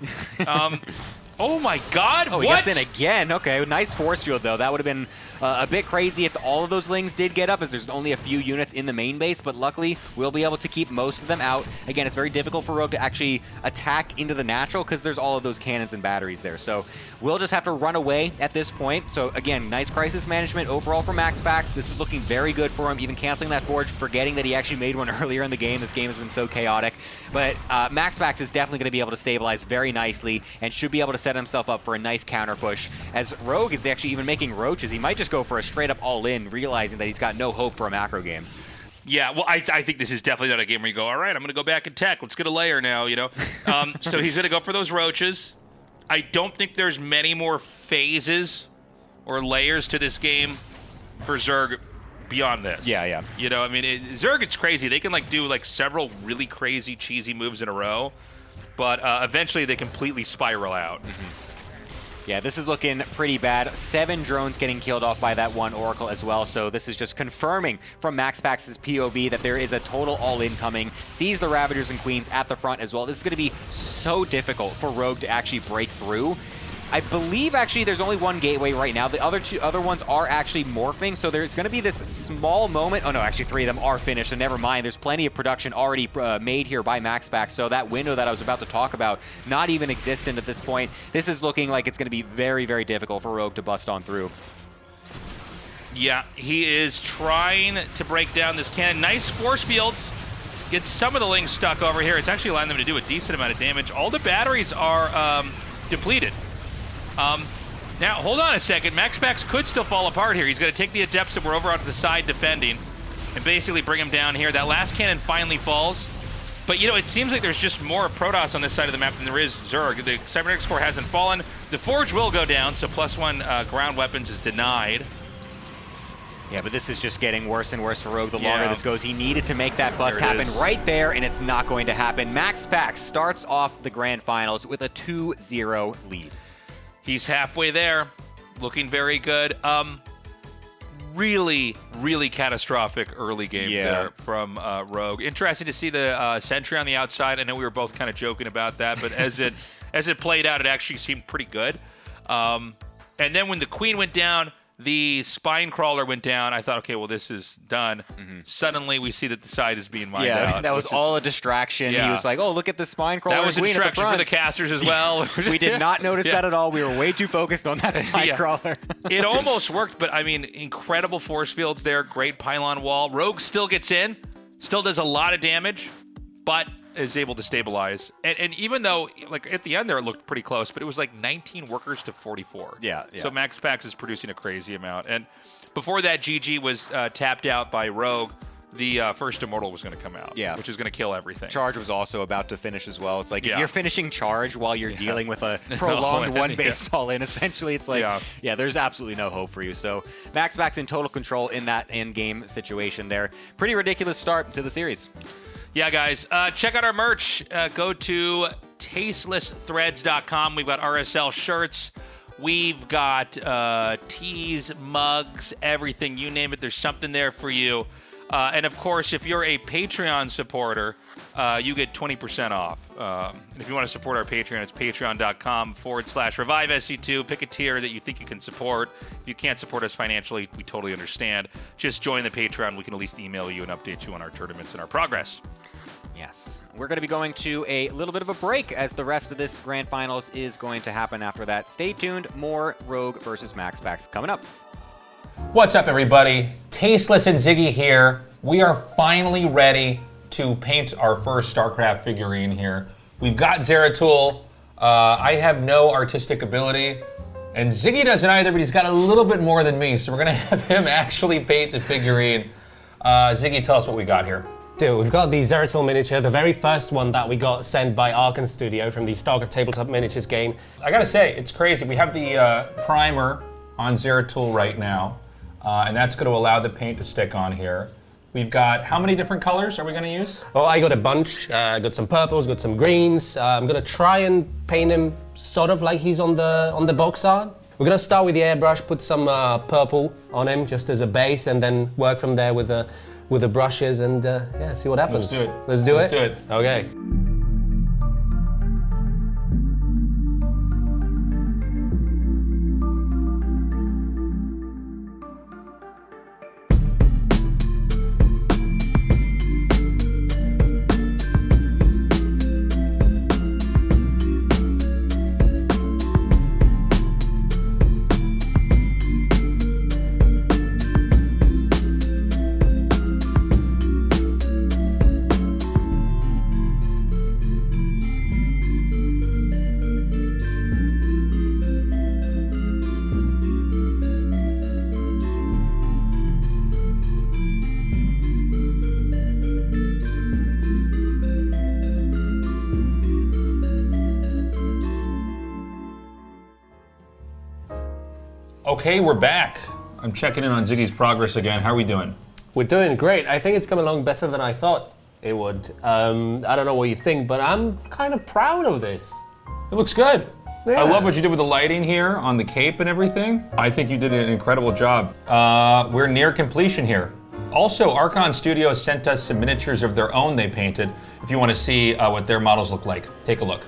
Oh my god, what? He gets in again. Okay, nice force field, though. That would have been a bit crazy if all of those Lings did get up, as there's only a few units in the main base, but luckily we'll be able to keep most of them out. Again, it's very difficult for Rogue to actually attack into the natural because there's all of those cannons and batteries there. So we'll just have to run away at this point. So again, nice crisis management overall for MaxPax. This is looking very good for him, even canceling that forge, forgetting that he actually made one earlier in the game. This game has been so chaotic. But MaxPax is definitely going to be able to stabilize very nicely and should be able to set himself up for a nice counter push. As Rogue is actually even making roaches, he might just go for a straight up all-in, realizing that he's got no hope for a macro game. Yeah, well, I think this is definitely not a game where you go, all right, I'm going to go back and tech. Let's get a layer now, you know? So he's going to go for those roaches. I don't think there's many more phases or layers to this game for Zerg beyond this. Yeah. You know, I mean, Zerg, it's crazy. They can, like, do, like, several really crazy, cheesy moves in a row, but eventually they completely spiral out. Yeah, this is looking pretty bad. 7 drones getting killed off by that one Oracle as well. So this is just confirming from MaxPax's POV that there is a total all-in coming. Sees the Ravagers and Queens at the front as well. This is going to be so difficult for Rogue to actually break through. I believe actually there's only one gateway right now. The other ones are actually morphing, so there's going to be this small moment. Oh no, actually 3 of them are finished, so never mind. There's plenty of production already made here by MaxPax, so that window that I was about to talk about, not even existent at this point. This is looking like it's going to be very, very difficult for Rogue to bust on through. Yeah, he is trying to break down this cannon. Nice force fields. Gets some of the Lings stuck over here. It's actually allowing them to do a decent amount of damage. All the batteries are depleted. Now, hold on a second. MaxPax could still fall apart here. He's going to take the Adepts that were over onto the side defending and basically bring him down here. That last cannon finally falls. But, you know, it seems like there's just more Protoss on this side of the map than there is Zerg. The Cybernetics Core hasn't fallen. The Forge will go down, so +1 ground weapons is denied. Yeah, but this is just getting worse and worse for Rogue the longer this goes. He needed to make that bust happen right there, and it's not going to happen. MaxPax starts off the Grand Finals with a 2-0 lead. He's halfway there, looking very good. Really, really catastrophic early game there from Rogue. Interesting to see the sentry on the outside. I know we were both kind of joking about that, but as it played out, it actually seemed pretty good. And then when the Queen went down, the Spine Crawler went down. I thought, okay, well, this is done. Suddenly, we see that the side is being mined out. Yeah, that was all a distraction. He was like, oh, look at the Spine Crawler. That was a distraction for the casters as well. We did not notice that at all. We were way too focused on that Spine Crawler. It almost worked, but, I mean, incredible force fields there. Great pylon wall. Rogue still gets in. Still does a lot of damage, but is able to stabilize. And even though, like, at the end there, it looked pretty close, but it was like 19 workers to 44. Yeah. So MaxPax is producing a crazy amount. And before that, GG was tapped out by Rogue. The first Immortal was going to come out, which is going to kill everything. Charge was also about to finish as well. It's like, if you're finishing Charge while you're dealing with a prolonged one-base all-in, essentially, it's like, there's absolutely no hope for you. So MaxPax in total control in that end-game situation there. Pretty ridiculous start to the series. Yeah, guys, check out our merch. Go to tastelessthreads.com. We've got RSL shirts. We've got tees, mugs, everything. You name it, there's something there for you. And, of course, if you're a Patreon supporter, you get 20% off. And if you want to support our Patreon, it's patreon.com/ReviveSC2. Pick a tier that you think you can support. If you can't support us financially, we totally understand. Just join the Patreon. We can at least email you and update you on our tournaments and our progress. Yes. We're going to be going to a little bit of a break as the rest of this Grand Finals is going to happen after that. Stay tuned. More Rogue versus MaxPax coming up. What's up, everybody? Tasteless and Ziggy here. We are finally ready to paint our first StarCraft figurine here. We've got Zeratul. I have no artistic ability, and Ziggy doesn't either, but he's got a little bit more than me, so we're gonna have him actually paint the figurine. Ziggy, tell us what we got here. Dude, we've got the Zeratul miniature, the very first one that we got sent by Arkan Studio from the StarCraft Tabletop Miniatures game. I gotta say, it's crazy. We have the primer on Zeratul right now, and that's gonna allow the paint to stick on here. We've got, how many different colors are we gonna use? Well, I got a bunch. I got some purples, got some greens. I'm gonna try and paint him sort of like he's on the box art. We're gonna start with the airbrush, put some purple on him just as a base, and then work from there with the brushes and see what happens. Let's do it. Let's do it? Let's do it. Okay. Okay, we're back. I'm checking in on Ziggy's progress again. How are we doing? We're doing great. I think it's come along better than I thought it would. I don't know what you think, but I'm kind of proud of this. It looks good. Yeah. I love what you did with the lighting here on the cape and everything. I think you did an incredible job. We're near completion here. Also, Archon Studios sent us some miniatures of their own they painted. If you want to see what their models look like, take a look.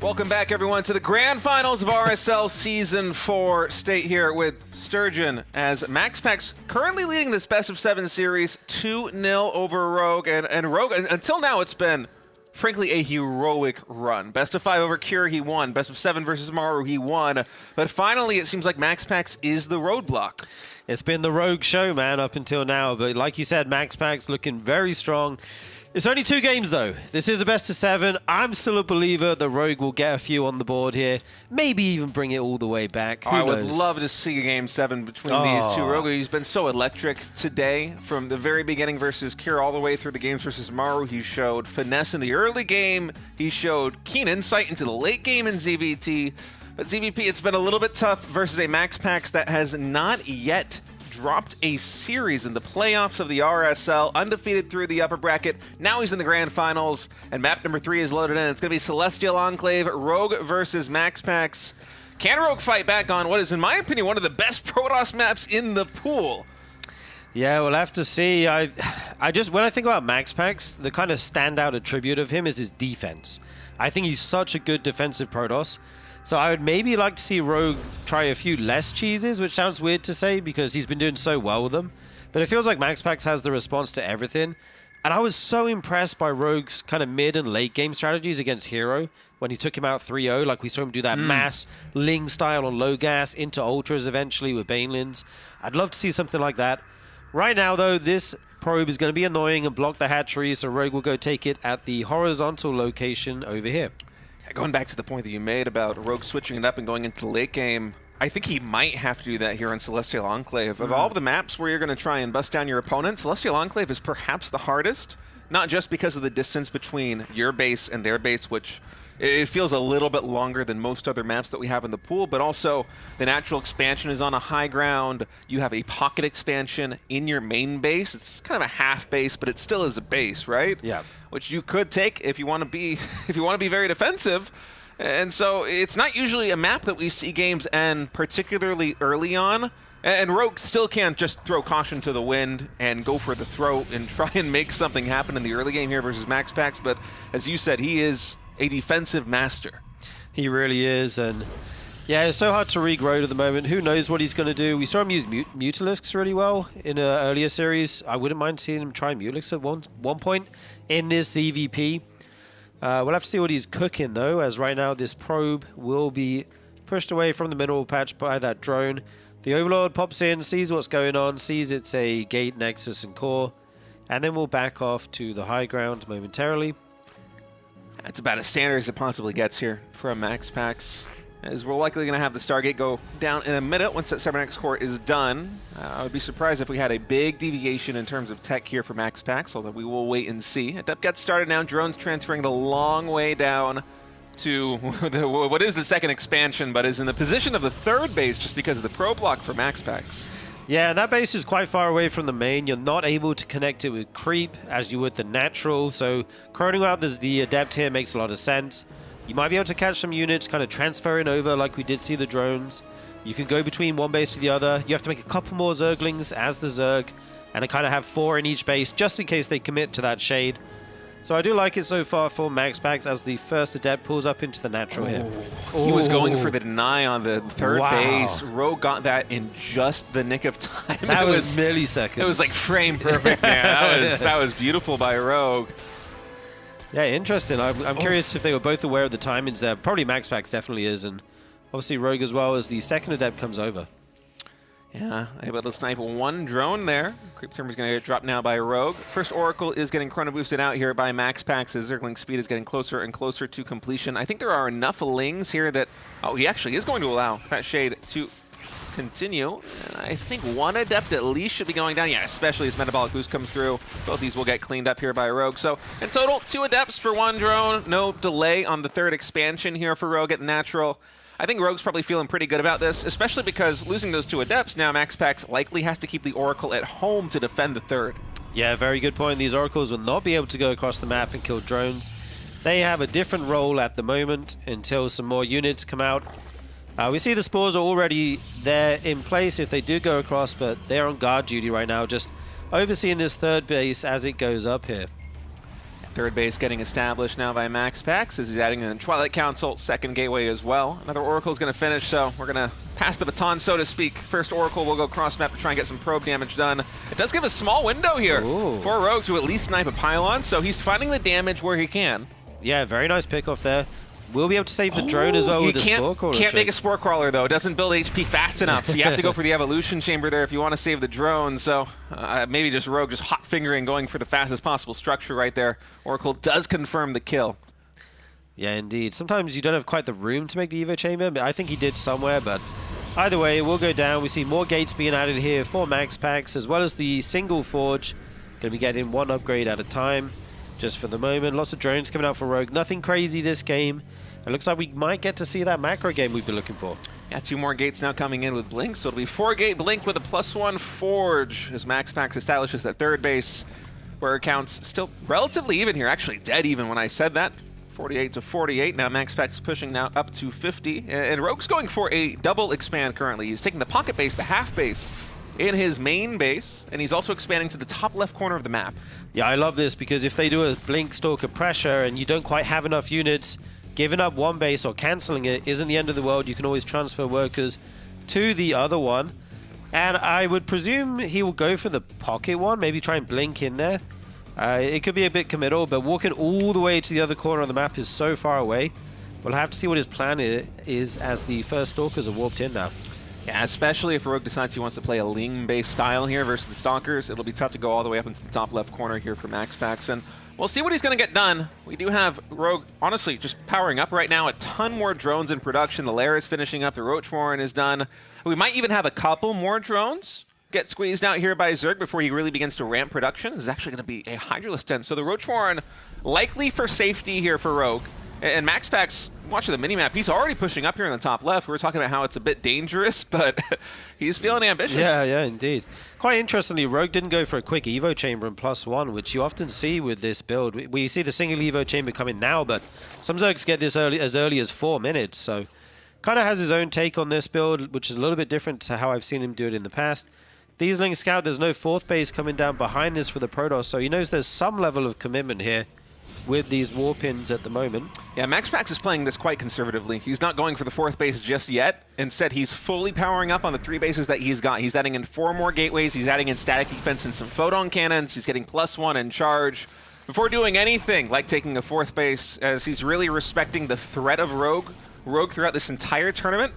Welcome back, everyone, to the grand finals of RSL Season 4. State here with Sturgeon as MaxPax currently leading this best-of-7 series 2-0 over Rogue. And Rogue, until now, it's been, frankly, a heroic run. Best-of-5 over Cure, he won. Best-of-7 versus Maru, he won. But finally, it seems like MaxPax is the roadblock. It's been the Rogue show, man, up until now. But like you said, MaxPax looking very strong. It's only 2 games, though. This is a best-of-7. I'm still a believer that Rogue will get a few on the board here. Maybe even bring it all the way back. Who I would knows? love to see a Game 7 between these two. Rogue, he's been so electric today. From the very beginning versus Cure all the way through the games versus Maru, he showed finesse in the early game. He showed keen insight into the late game in ZVT. But ZVP, it's been a little bit tough versus a MaxPax that has not yet dropped a series in the playoffs of the RSL, undefeated through the upper bracket. Now he's in the grand finals, and map number 3 is loaded in. It's going to be Celestial Enclave, Rogue versus MaxPax. Can Rogue fight back on what is, in my opinion, one of the best Protoss maps in the pool? Yeah, we'll have to see. I When I think about Max Pax, the kind of standout attribute of him is his defense. I think he's such a good defensive Protoss. So I would maybe like to see Rogue try a few less cheeses, which sounds weird to say because he's been doing so well with them. But it feels like Max Pax has the response to everything. And I was so impressed by Rogue's kind of mid and late game strategies against Hero when he took him out 3-0. Like we saw him do that mass Ling style on low gas into Ultras eventually with Banelins. I'd love to see something like that. Right now, though, this probe is going to be annoying and block the hatchery, so Rogue will go take it at the horizontal location over here. Going back to the point that you made about Rogue switching it up and going into the late game, I think he might have to do that here on Celestial Enclave. Of all of the maps where you're going to try and bust down your opponent, Celestial Enclave is perhaps the hardest, not just because of the distance between your base and their base, which it feels a little bit longer than most other maps that we have in the pool, but also the natural expansion is on a high ground. You have a pocket expansion in your main base. It's kind of a half base, but it still is a base, right? Yeah. Which you could take if you want to be very defensive. And so it's not usually a map that we see games end particularly early on. And Rogue still can't just throw caution to the wind and go for the throat and try and make something happen in the early game here versus Max Pax. But as you said, he is a defensive master. He really is, and yeah, it's so hard to regrow at the moment. Who knows what he's going to do? We saw him use Mutalisks really well in an earlier series. I wouldn't mind seeing him try Mutalisks at one point in this EVP. We'll have to see what he's cooking, though, as right now this probe will be pushed away from the mineral patch by that drone. The Overlord pops in, sees what's going on, sees it's a gate, nexus, and core, and then we'll back off to the high ground momentarily. That's about as standard as it possibly gets here from Max Pax, as we're likely going to have the Stargate go down in a minute once that 7X core is done. I would be surprised if we had a big deviation in terms of tech here for Max Pax, although we will wait and see. Adept gets started now. Drones transferring the long way down to what is the second expansion, but is in the position of the third base just because of the pro block for Max Pax. Yeah, that base is quite far away from the main. You're not able to connect it with creep as you would the natural, so chroning out the adept here makes a lot of sense. You might be able to catch some units kind of transferring over like we did see the drones. You can go between one base to the other. You have to make a couple more Zerglings as the Zerg, and kind of have 4 in each base just in case they commit to that shade. So I do like it so far for Max Pax as the first adept pulls up into the natural here. He was going for the deny on the third base. Rogue got that in just the nick of time. That was milliseconds. It was like frame perfect there. That was beautiful by Rogue. Yeah, interesting. I'm curious if they were both aware of the timings there. Probably Max Pax definitely is, and obviously Rogue as well as the second adept comes over. Yeah, able to snipe one drone there. Creep Timber is going to get dropped now by Rogue. First Oracle is getting chrono boosted out here by Max Pax as Zergling speed is getting closer and closer to completion. I think there are enough Lings here that, he actually is going to allow that shade to continue. And I think one adept at least should be going down. Yeah, especially as Metabolic Boost comes through. Both these will get cleaned up here by Rogue. So in total, 2 adepts for 1 drone. No delay on the third expansion here for Rogue at the natural. I think Rogue's probably feeling pretty good about this, especially because losing those 2 adepts, now Max Pax likely has to keep the Oracle at home to defend the third. Yeah, very good point. These Oracles will not be able to go across the map and kill drones. They have a different role at the moment until some more units come out. We see the spores are already there in place if they do go across, but they're on guard duty right now, just overseeing this third base as it goes up here. Third base getting established now by Max Pax as he's adding in Twilight Council, second gateway as well. Another Oracle is going to finish, so we're going to pass the baton, so to speak. First Oracle will go cross-map to try and get some probe damage done. It does give a small window here for Rogue to at least snipe a pylon, so he's finding the damage where he can. Yeah, very nice pick-off there. We'll be able to save the drone as well with the Spore Crawler. Can't make a Spore Crawler, though. It doesn't build HP fast enough. You have to go for the Evolution Chamber there if you want to save the drone. So maybe just Rogue just hot fingering, going for the fastest possible structure right there. Oracle does confirm the kill. Yeah, indeed. Sometimes you don't have quite the room to make the Evo Chamber. I think he did somewhere, but either way, it will go down. We see more gates being added here for Max Pax, as well as the single Forge. Going to be getting 1 upgrade at a time, just for the moment. Lots of drones coming out for Rogue. Nothing crazy this game. It looks like we might get to see that macro game we've been looking for. Yeah, 2 more gates now coming in with Blink, so it'll be 4-gate Blink with a +1 Forge as Max Pax establishes that third base, where accounts still relatively even here, actually dead even when I said that. 48 to 48. Now Max Pax pushing now up to 50, and Rogue's going for a double expand currently. He's taking the pocket base, the half base, in his main base, and he's also expanding to the top left corner of the map. Yeah, I love this because if they do a Blink Stalker pressure and you don't quite have enough units, giving up one base or cancelling it isn't the end of the world. You can always transfer workers to the other one. And I would presume he will go for the pocket one, maybe try and blink in there. It could be a bit committal, but walking all the way to the other corner of the map is so far away. We'll have to see what his plan is as the first Stalkers are warped in now. Yeah, especially if Rogue decides he wants to play a Ling-based style here versus the Stalkers. It'll be tough to go all the way up into the top left corner here for MaxPax, and we'll see what he's going to get done. We do have Rogue, honestly, just powering up right now. A ton more drones in production. The Lair is finishing up. The Roach Warren is done. We might even have a couple more drones get squeezed out here by Zerg before he really begins to ramp production. This is actually going to be a Hydralisk den. So the Roach Warren likely for safety here for Rogue. And MaxPax, watching the minimap, he's already pushing up here in the top left. We were talking about how it's a bit dangerous, but he's feeling ambitious. Yeah, indeed. Quite interestingly, Rogue didn't go for a quick Evo chamber in +1, which you often see with this build. We see the single Evo chamber coming now, but some Zergs get this as early as 4 minutes. So kind of has his own take on this build, which is a little bit different to how I've seen him do it in the past. These Ling Scout, there's no fourth base coming down behind this for the Protoss, so he knows there's some level of commitment here with these war-pins at the moment. Yeah, MaxPax is playing this quite conservatively. He's not going for the fourth base just yet. Instead, he's fully powering up on the 3 bases that he's got. He's adding in 4 more gateways. He's adding in static defense and some photon cannons. He's getting +1 in charge before doing anything like taking a fourth base, as he's really respecting the threat of Rogue. Rogue throughout this entire tournament.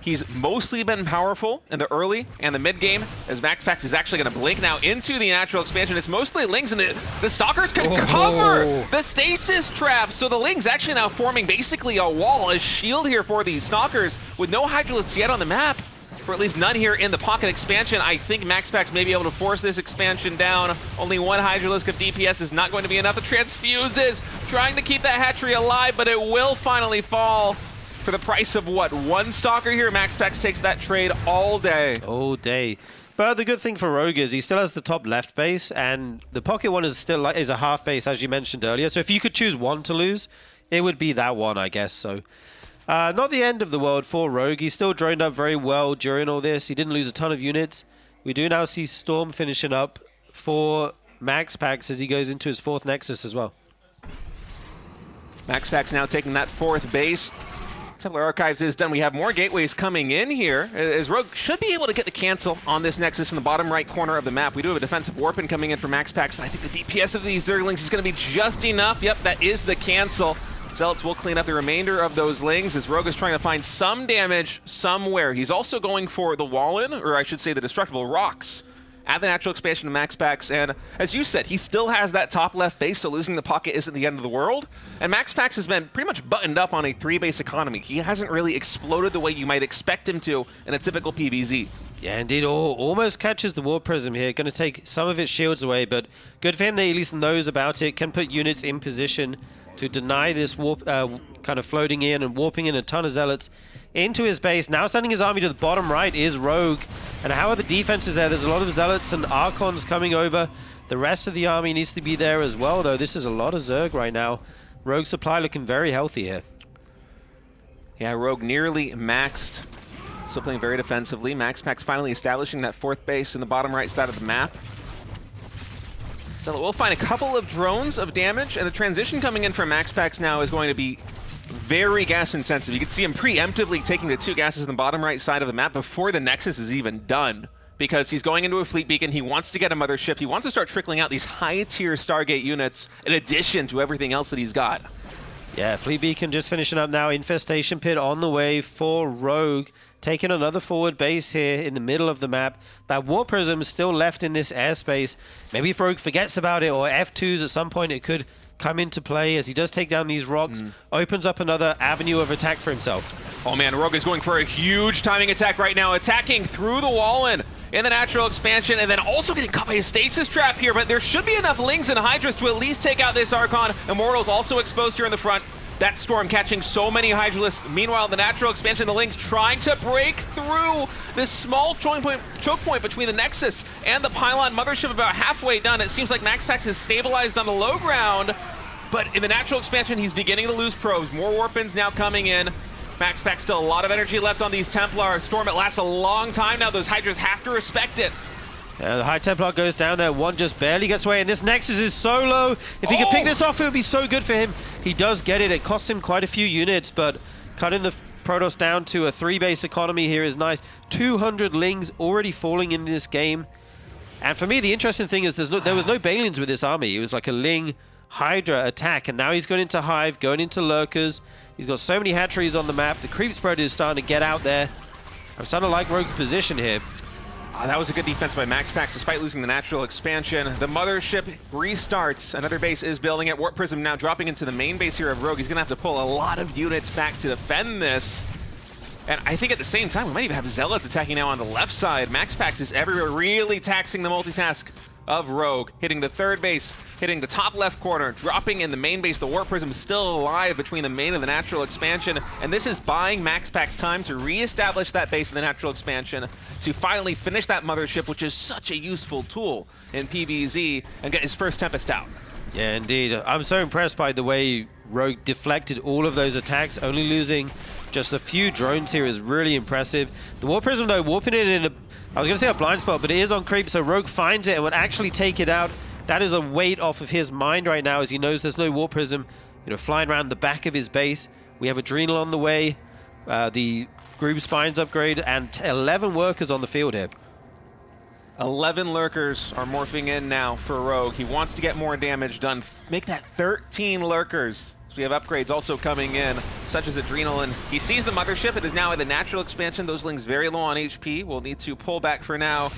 He's mostly been powerful in the early and the mid game, as MaxPax is actually going to blink now into the natural expansion. It's mostly Lings, and the Stalkers can cover the stasis trap. So the Lings actually now forming basically a wall, a shield here for these Stalkers, with no Hydralisks yet on the map, or at least none here in the pocket expansion. I think MaxPax may be able to force this expansion down. Only 1 Hydralisk of DPS is not going to be enough. The transfuses trying to keep that hatchery alive, but it will finally fall. For the price of what, 1 Stalker here? MaxPax takes that trade all day. All day. But the good thing for Rogue is he still has the top left base, and the pocket one is still is a half base, as you mentioned earlier. So if you could choose one to lose, it would be that one, I guess. So not the end of the world for Rogue. He still droned up very well during all this. He didn't lose a ton of units. We do now see Storm finishing up for MaxPax as he goes into his 4th Nexus as well. MaxPax now taking that 4th base. Templar Archives is done. We have more gateways coming in here, as Rogue should be able to get the cancel on this Nexus in the bottom right corner of the map. We do have a defensive warpin coming in for MaxPax, but I think the DPS of these Zerglings is going to be just enough. Yep, that is the cancel. Zealots will clean up the remainder of those Lings, as Rogue is trying to find some damage somewhere. He's also going for the Wall-in, or I should say the Destructible Rocks, at the natural expansion of MaxPax, and as you said, he still has that top left base, so losing the pocket isn't the end of the world. And MaxPax has been pretty much buttoned up on a 3-base economy. He hasn't really exploded the way you might expect him to in a typical PvZ. Yeah, indeed. Almost catches the War Prism here. Going to take some of its shields away, but good for him that he at least knows about it, can put units in position to deny this warp, kind of floating in and warping in a ton of Zealots into his base. Now sending his army to the bottom right is Rogue. And how are the defenses there? There's a lot of Zealots and Archons coming over. The rest of the army needs to be there as well, though. This is a lot of Zerg right now. Rogue supply looking very healthy here. Yeah, Rogue nearly maxed. Still playing very defensively. MaxPax finally establishing that 4th base in the bottom right side of the map. So we'll find a couple of drones of damage, and the transition coming in from MaxPax now is going to be very gas intensive. You can see him preemptively taking the 2 gases in the bottom right side of the map before the Nexus is even done, because he's going into a fleet beacon. He wants to get a mothership. He wants to start trickling out these high-tier Stargate units in addition to everything else that he's got. Yeah, fleet beacon just finishing up now. Infestation pit on the way for Rogue. Taking another forward base here in the middle of the map. That War Prism is still left in this airspace. Maybe if Rogue forgets about it, or F2s at some point, it could come into play as he does take down these rocks. Opens up another avenue of attack for himself. Oh man, Rogue is going for a huge timing attack right now, attacking through the Wall-in in the natural expansion, and then also getting caught by a stasis trap here, but there should be enough Lings and Hydras to at least take out this Archon. Immortals also exposed here in the front. That Storm catching so many Hydralisks. Meanwhile, the natural expansion, the Lings trying to break through this small choke point between the Nexus and the Pylon Mothership, about halfway done. It seems like MaxPax is stabilized on the low ground, but in the natural expansion, he's beginning to lose probes. More Warpins now coming in. MaxPax still a lot of energy left on these Templar. Storm, it lasts a long time now. Those Hydras have to respect it. The High Templar goes down there. One just barely gets away, and this Nexus is so low. If he could pick this off, it would be so good for him. He does get it. It costs him quite a few units, but cutting the Protoss down to a 3-base economy here is nice. 200 Lings already falling in this game. And for me, the interesting thing is there was no Balians with this army. It was like a Ling Hydra attack, and now he's going into Hive, going into Lurkers. He's got so many hatcheries on the map. The creep spread is starting to get out there. I'm starting to like Rogue's position here. That was a good defense by MaxPax despite losing the natural expansion. The mothership restarts. Another base is building it. Warp Prism now dropping into the main base here of Rogue. He's going to have to pull a lot of units back to defend this. And I think at the same time, we might even have Zealots attacking now on the left side. MaxPax is everywhere, really taxing the multitask of Rogue, hitting the third base, hitting the top left corner, dropping in the main base. The Warp Prism is still alive between the main and the natural expansion, and this is buying MaxPax time to reestablish that base in the natural expansion, to finally finish that mothership, which is such a useful tool in PvZ, and get his first Tempest out. Yeah, indeed. I'm so impressed by the way Rogue deflected all of those attacks. Only losing just a few drones here is really impressive. The Warp Prism, though, warping it in a, I was going to say a blind spot, but it is on creep, so Rogue finds it and would actually take it out. That is a weight off of his mind right now, as he knows there's no Warp Prism, flying around the back of his base. We have Adrenal on the way, the Group Spines upgrade, and 11 workers on the field here. 11 Lurkers are morphing in now for Rogue. He wants to get more damage done. Make that 13 Lurkers. So we have upgrades also coming in, such as Adrenaline. He sees the mothership. It is now in the natural expansion. Those Lings very low on HP. Will need to pull back for now.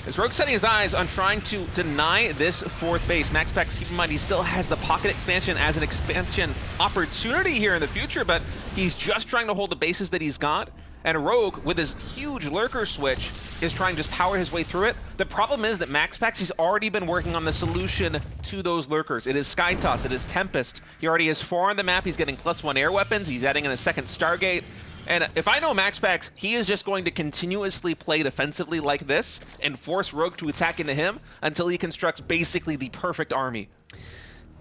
As Rogue setting his eyes on trying to deny this fourth base. MaxPax, keep in mind, he still has the pocket expansion as an expansion opportunity here in the future, but he's just trying to hold the bases that he's got. And Rogue, with his huge Lurker switch, is trying to just power his way through it. The problem is that MaxPax has already been working on the solution to those Lurkers. It is Sky Toss, it is Tempest. He already has 4 on the map. He's getting +1 air weapons. He's adding in a second Stargate. And if I know MaxPax, he is just going to continuously play defensively like this and force Rogue to attack into him until he constructs basically the perfect army.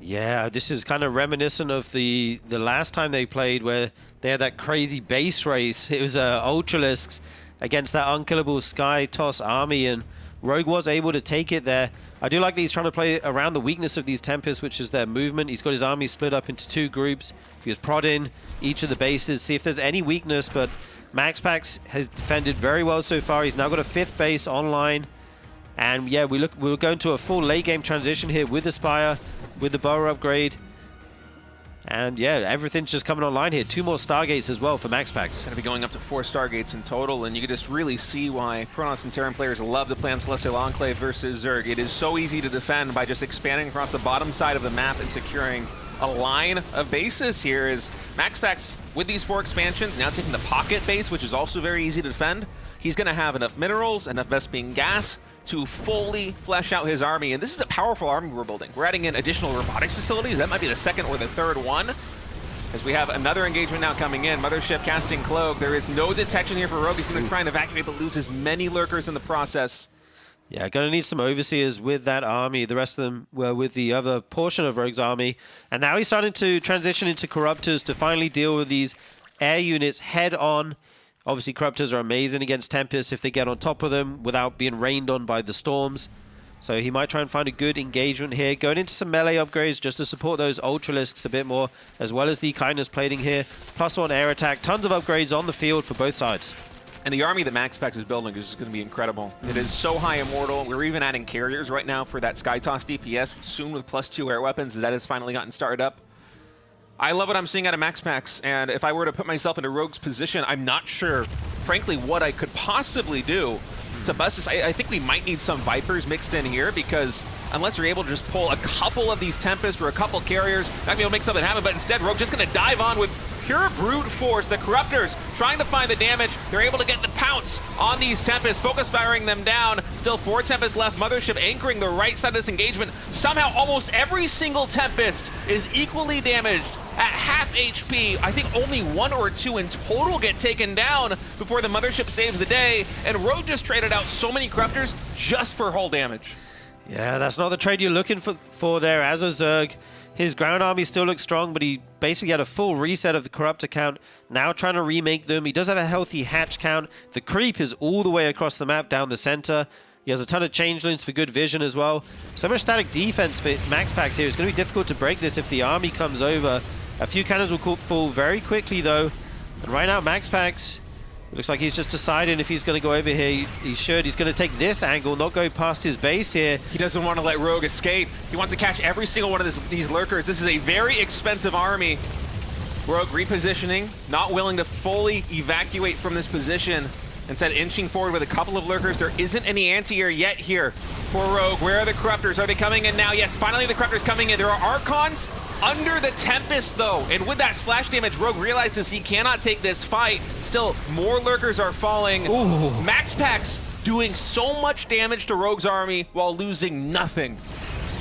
Yeah, this is kind of reminiscent of the last time they played, where they had that crazy base race. It was Ultralisks against that unkillable Sky Toss army, and Rogue was able to take it there. I do like that he's trying to play around the weakness of these Tempests, which is their movement. He's got his army split up into 2 groups. He was prodding each of the bases, see if there's any weakness, but MaxPax has defended very well so far. He's now got a 5th base online. And yeah, we'll go into a full late game transition here with the Spire, with the Bower upgrade. And yeah, everything's just coming online here. 2 more Stargates as well for MaxPax. Going to be going up to 4 Stargates in total, and you can just really see why Protoss and Terran players love to play on Celestial Enclave versus Zerg. It is so easy to defend by just expanding across the bottom side of the map and securing a line of bases here. Is MaxPax, with these 4 expansions, now taking the pocket base, which is also very easy to defend. He's going to have enough minerals, enough Vespene gas to fully flesh out his army. And this is a powerful army we're building. We're adding in additional robotics facilities. That might be the 2nd or the 3rd one. As we have another engagement now coming in. Mothership casting Cloak. There is no detection here for Rogue. He's going to try and evacuate, but lose as many Lurkers in the process. Yeah, going to need some Overseers with that army. The rest of them were with the other portion of Rogue's army. And now he's starting to transition into Corruptors to finally deal with these air units head on. Obviously, Corruptors are amazing against Tempests if they get on top of them without being rained on by the storms. So he might try and find a good engagement here. Going into some melee upgrades just to support those Ultralisks a bit more, as well as the Kindness plating here. +1 air attack. Tons of upgrades on the field for both sides. And the army that MaxPax is building is just going to be incredible. It is so high immortal. We're even adding carriers right now for that Sky Toss DPS, soon with +2 air weapons, as that has finally gotten started up. I love what I'm seeing out of MaxPax, and if I were to put myself into Rogue's position, I'm not sure, frankly, what I could possibly do to bust this. I think we might need some Vipers mixed in here, because unless you're able to just pull a couple of these Tempest or a couple carriers, not gonna be able to make something happen, but instead Rogue just gonna dive on with pure brute force. The Corruptors trying to find the damage. They're able to get the pounce on these Tempests, focus firing them down. Still 4 Tempests left. Mothership anchoring the right side of this engagement. Somehow almost every single Tempest is equally damaged at half HP. I think only 1 or 2 in total get taken down before the Mothership saves the day, and Rogue just traded out so many Corruptors just for hull damage. Yeah, that's not the trade you're looking for there. As a Zerg, his ground army still looks strong, but he basically had a full reset of the Corruptor count. Now trying to remake them. He does have a healthy hatch count. The creep is all the way across the map down the center. He has a ton of changelings for good vision as well. So much static defense for MaxPax here. It's going to be difficult to break this if the army comes over. A few cannons will fall very quickly though. And right now MaxPax, looks like he's just deciding if he's going to go over here. He should. He's going to take this angle, not go past his base here. He doesn't want to let Rogue escape. He wants to catch every single one of these lurkers. This is a very expensive army. Rogue repositioning, not willing to fully evacuate from this position. Instead, inching forward with a couple of lurkers. There isn't any anti-air yet here for Rogue. Where are the Corruptors? Are they coming in now? Yes, finally the Corruptors coming in. There are Archons under the Tempest, though. And with that splash damage, Rogue realizes he cannot take this fight. Still, more lurkers are falling. Ooh. MaxPax doing so much damage to Rogue's army while losing nothing.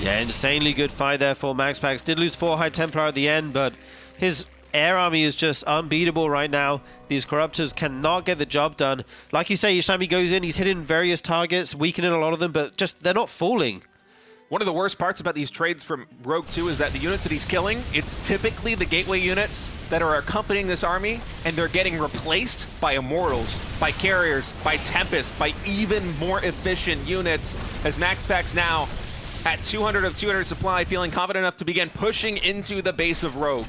Yeah, insanely good fight there for MaxPax. Did lose 4 High Templar at the end, but his air army is just unbeatable right now. These Corruptors cannot get the job done. Like you say, each time he goes in, he's hitting various targets, weakening a lot of them, but just they're not falling. One of the worst parts about these trades from Rogue 2 is that the units that he's killing, it's typically the gateway units that are accompanying this army, and they're getting replaced by Immortals, by Carriers, by Tempest, by even more efficient units, as MaxPax now at 200 of 200 supply, feeling confident enough to begin pushing into the base of Rogue.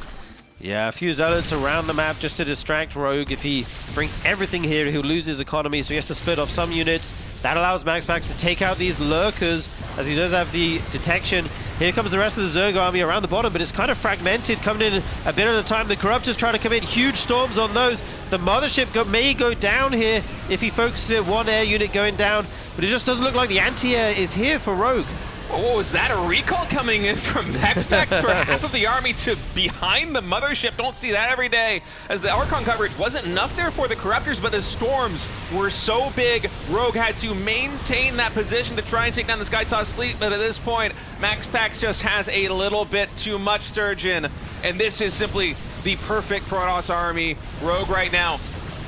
Yeah, a few Zealots around the map just to distract Rogue. If he brings everything here, he'll lose his economy, so he has to split off some units. That allows MaxPax to take out these Lurkers, as he does have the detection. Here comes the rest of the Zerg army around the bottom, but it's kind of fragmented, coming in a bit at a time. The Corruptors trying to commit huge storms on those. The Mothership may go down here if he focuses at one air unit going down, but it just doesn't look like the anti-air is here for Rogue. Oh, is that a recall coming in from MaxPax for half of the army to behind the Mothership? Don't see that every day, as the Archon coverage wasn't enough there for the Corruptors, but the storms were so big, Rogue had to maintain that position to try and take down the Skytoss fleet, but at this point, MaxPax just has a little bit too much Sturgeon, and this is simply the perfect Protoss army. Rogue right now,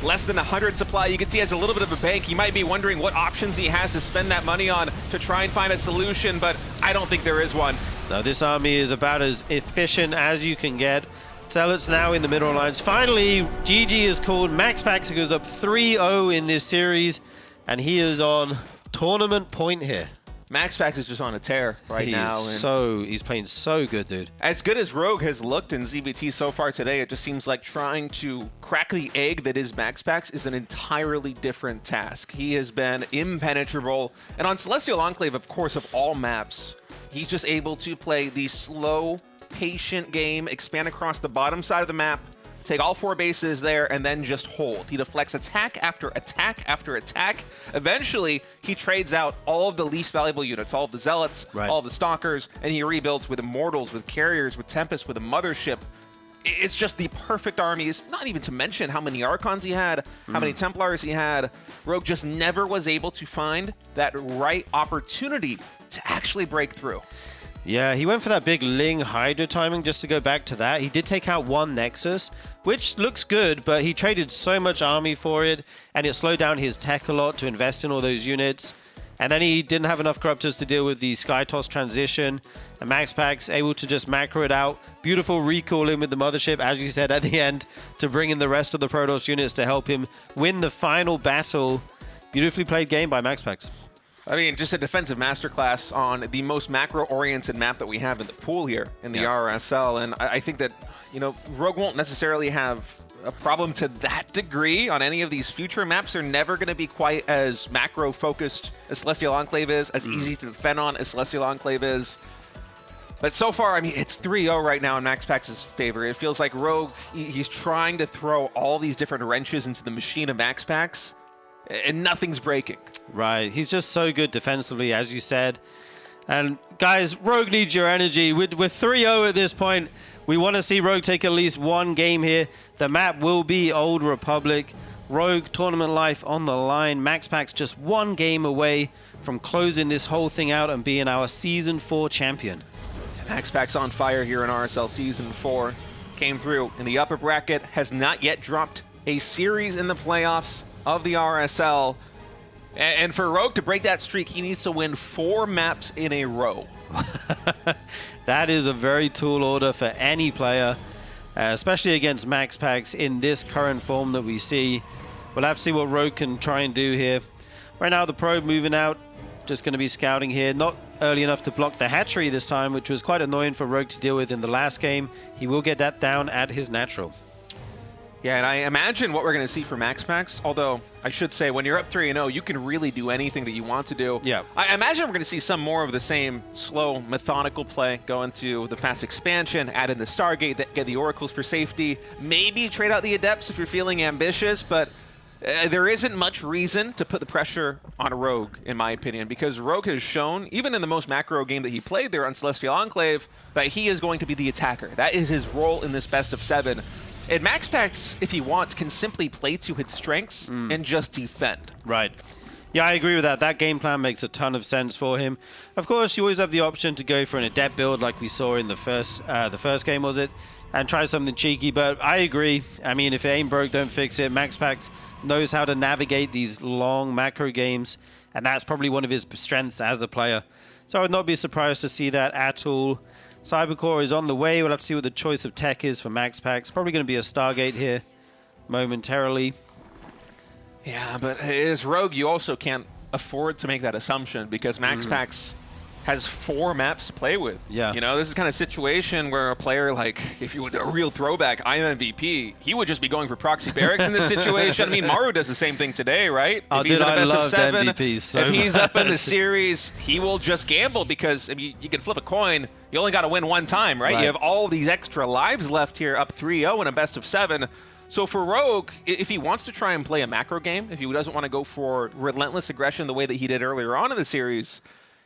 less than 100 supply. You can see he has a little bit of a bank. He might be wondering what options he has to spend that money on to try and find a solution, but I don't think there is one. Now this army is about as efficient as you can get. Zealots now in the middle lines. Finally, GG is called. MaxPax goes up 3-0 in this series, and he is on tournament point here. MaxPax is just on a tear right now. He's playing so good, dude. As good as Rogue has looked in ZBT so far today, it just seems like trying to crack the egg that is MaxPax is an entirely different task. He has been impenetrable, and on Celestial Enclave, of course, of all maps, he's just able to play the slow, patient game, expand across the bottom side of the map, take all 4 bases there, and then just hold. He deflects attack after attack after attack. Eventually, he trades out all of the least valuable units, all of the Zealots, all of the Stalkers, and he rebuilds with Immortals, with Carriers, with Tempest, with a Mothership. It's just the perfect army. It's not even to mention how many Archons he had, how many Templars he had. Rogue just never was able to find that right opportunity to actually break through. Yeah, he went for that big Ling Hydra timing. Just to go back to that, he did take out 1 Nexus, which looks good, but he traded so much army for it, and it slowed down his tech a lot to invest in all those units. And then he didn't have enough Corruptors to deal with the Skytoss transition, and MaxPax able to just macro it out. Beautiful recall in with the Mothership, as you said, at the end, to bring in the rest of the Protoss units to help him win the final battle. Beautifully played game by MaxPax. I mean, just a defensive masterclass on the most macro-oriented map that we have in the pool here in the RSL, and I think that, you know, Rogue won't necessarily have a problem to that degree on any of these future maps. They're never going to be quite as macro-focused as Celestial Enclave is, as easy to defend on as Celestial Enclave is. But so far, I mean, it's 3-0 right now in MaxPax's favor. It feels like Rogue, he's trying to throw all these different wrenches into the machine of MaxPax, and nothing's breaking. Right, he's just so good defensively, as you said. And guys, Rogue needs your energy. We're 3-0 at this point. We want to see Rogue take at least 1 game here. The map will be Old Republic. Rogue tournament life on the line. MaxPax just 1 game away from closing this whole thing out and being our Season 4 champion. MaxPax on fire here in RSL Season 4. Came through in the upper bracket, has not yet dropped a series in the playoffs of the RSL. And for Rogue to break that streak, he needs to win 4 maps in a row. That is a very tall order for any player, especially against Max Packs in this current form that we see. We'll have to see what Rogue can try and do here. Right now, the probe moving out, just going to be scouting here. Not early enough to block the hatchery this time, which was quite annoying for Rogue to deal with in the last game. He will get that down at his natural. Yeah, and I imagine what we're going to see for Max Packs, although I should say when you're up 3-0, you can really do anything that you want to do. Yeah. I imagine we're going to see some more of the same slow, methodical play, go into the fast expansion, add in the Stargate, get the Oracles for safety, maybe trade out the Adepts if you're feeling ambitious, but there isn't much reason to put the pressure on Rogue, in my opinion, because Rogue has shown, even in the most macro game that he played there on Celestial Enclave, that he is going to be the attacker. That is his role in this best of 7. And Max Packs, if he wants, can simply play to his strengths and just defend. Right. Yeah, I agree with that. That game plan makes a ton of sense for him. Of course, you always have the option to go for an Adept build like we saw in the first game, was it? And try something cheeky, but I agree. I mean, if it ain't broke, don't fix it. Max Packs knows how to navigate these long macro games, and that's probably one of his strengths as a player. So I would not be surprised to see that at all. Cybercore is on the way. We'll have to see what the choice of tech is for Max Packs. Probably going to be a Stargate here momentarily. Yeah, but as Rogue, you also can't afford to make that assumption because Max Packs has 4 maps to play with. Yeah. You know, this is kind of situation where a player like, if you were a real throwback, I'm MVP, he would just be going for proxy barracks in this situation. I mean, Maru does the same thing today, right? Oh, if he's dude, in a I best of love 7, MVPs so if he's up in the much. series, he will just gamble because I mean, you can flip a coin. You only got to win one time, right? Right. You have all these extra lives left here, up 3-0 in a best of 7. So for Rogue, if he wants to try and play a macro game, if he doesn't want to go for relentless aggression the way that he did earlier on in the series,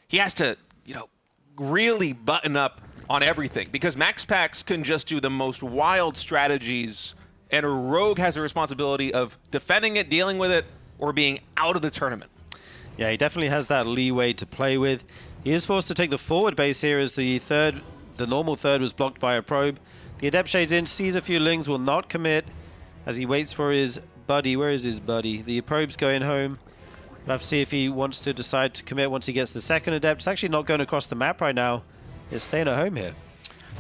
he has to, you know, really button up on everything because Max Packs can just do the most wild strategies and Rogue has a responsibility of defending it, dealing with it, or being out of the tournament. Yeah, he definitely has that leeway to play with. He is forced to take the forward base here as the normal third was blocked by a probe. The Adept shades in, sees a few lings, will not commit as he waits for his buddy. Where is his buddy? The probe's going home. We'll have to see if he wants to decide to commit once he gets the second Adept. It's actually not going across the map right now. It's staying at home here.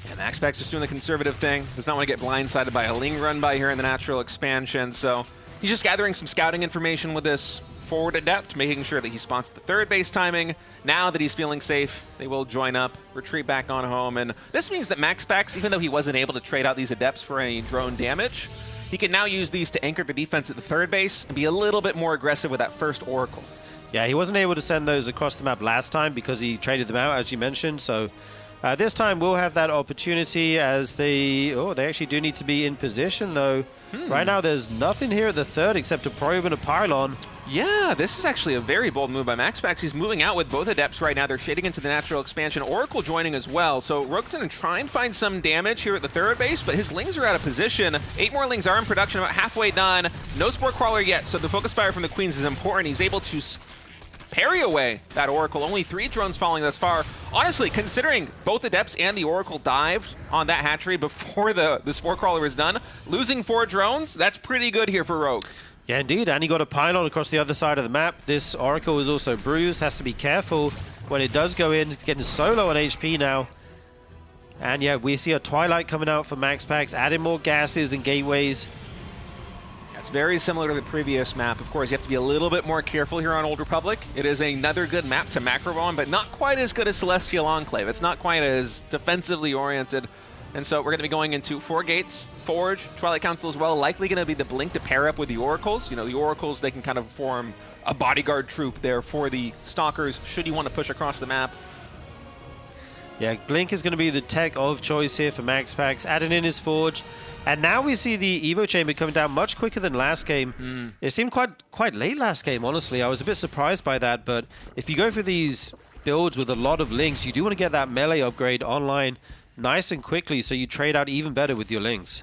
Yeah, Max Packs just doing the conservative thing. Does not want to get blindsided by a Ling run by here in the natural expansion. So he's just gathering some scouting information with this forward Adept, making sure that he spots the third base timing. Now that he's feeling safe, they will join up, retreat back on home. And this means that Max Packs, even though he wasn't able to trade out these Adepts for any drone damage, he can now use these to anchor the defense at the third base and be a little bit more aggressive with that first Oracle. Yeah, he wasn't able to send those across the map last time because he traded them out, as you mentioned. So this time we'll have that opportunity as they actually do need to be in position, though. Right now there's nothing here at the third except a probe and a pylon. Yeah, this is actually a very bold move by Max Packs. He's moving out with both Adepts right now. They're shading into the natural expansion. Oracle joining as well. So Rogue's going to try and find some damage here at the third base, but his Lings are out of position. 8 more Lings are in production, about halfway done. No Spore Crawler yet, so the focus fire from the Queens is important. He's able to parry away that Oracle. Only 3 drones falling thus far. Honestly, considering both Adepts and the Oracle dived on that hatchery before the Spore Crawler is done, losing 4 drones, that's pretty good here for Rogue. Yeah, indeed, and he got a pylon across the other side of the map. This Oracle is also bruised, has to be careful when it does go in, getting so low on HP now. And yeah, we see a Twilight coming out for Max Packs, adding more gases and gateways. It's very similar to the previous map. Of course, you have to be a little bit more careful here on Old Republic. It is another good map to macro on, but not quite as good as Celestial Enclave. It's not quite as defensively oriented. And so we're going to be going into 4 gates, Forge, Twilight Council as well. Likely going to be the Blink to pair up with the Oracles. You know, the Oracles, they can kind of form a bodyguard troop there for the Stalkers, should you want to push across the map. Yeah, Blink is going to be the tech of choice here for Max Packs, adding in his Forge. And now we see the Evo Chamber coming down much quicker than last game. It seemed quite late last game, honestly. I was a bit surprised by that, but if you go for these builds with a lot of links, you do want to get that melee upgrade online nice and quickly, so you trade out even better with your links.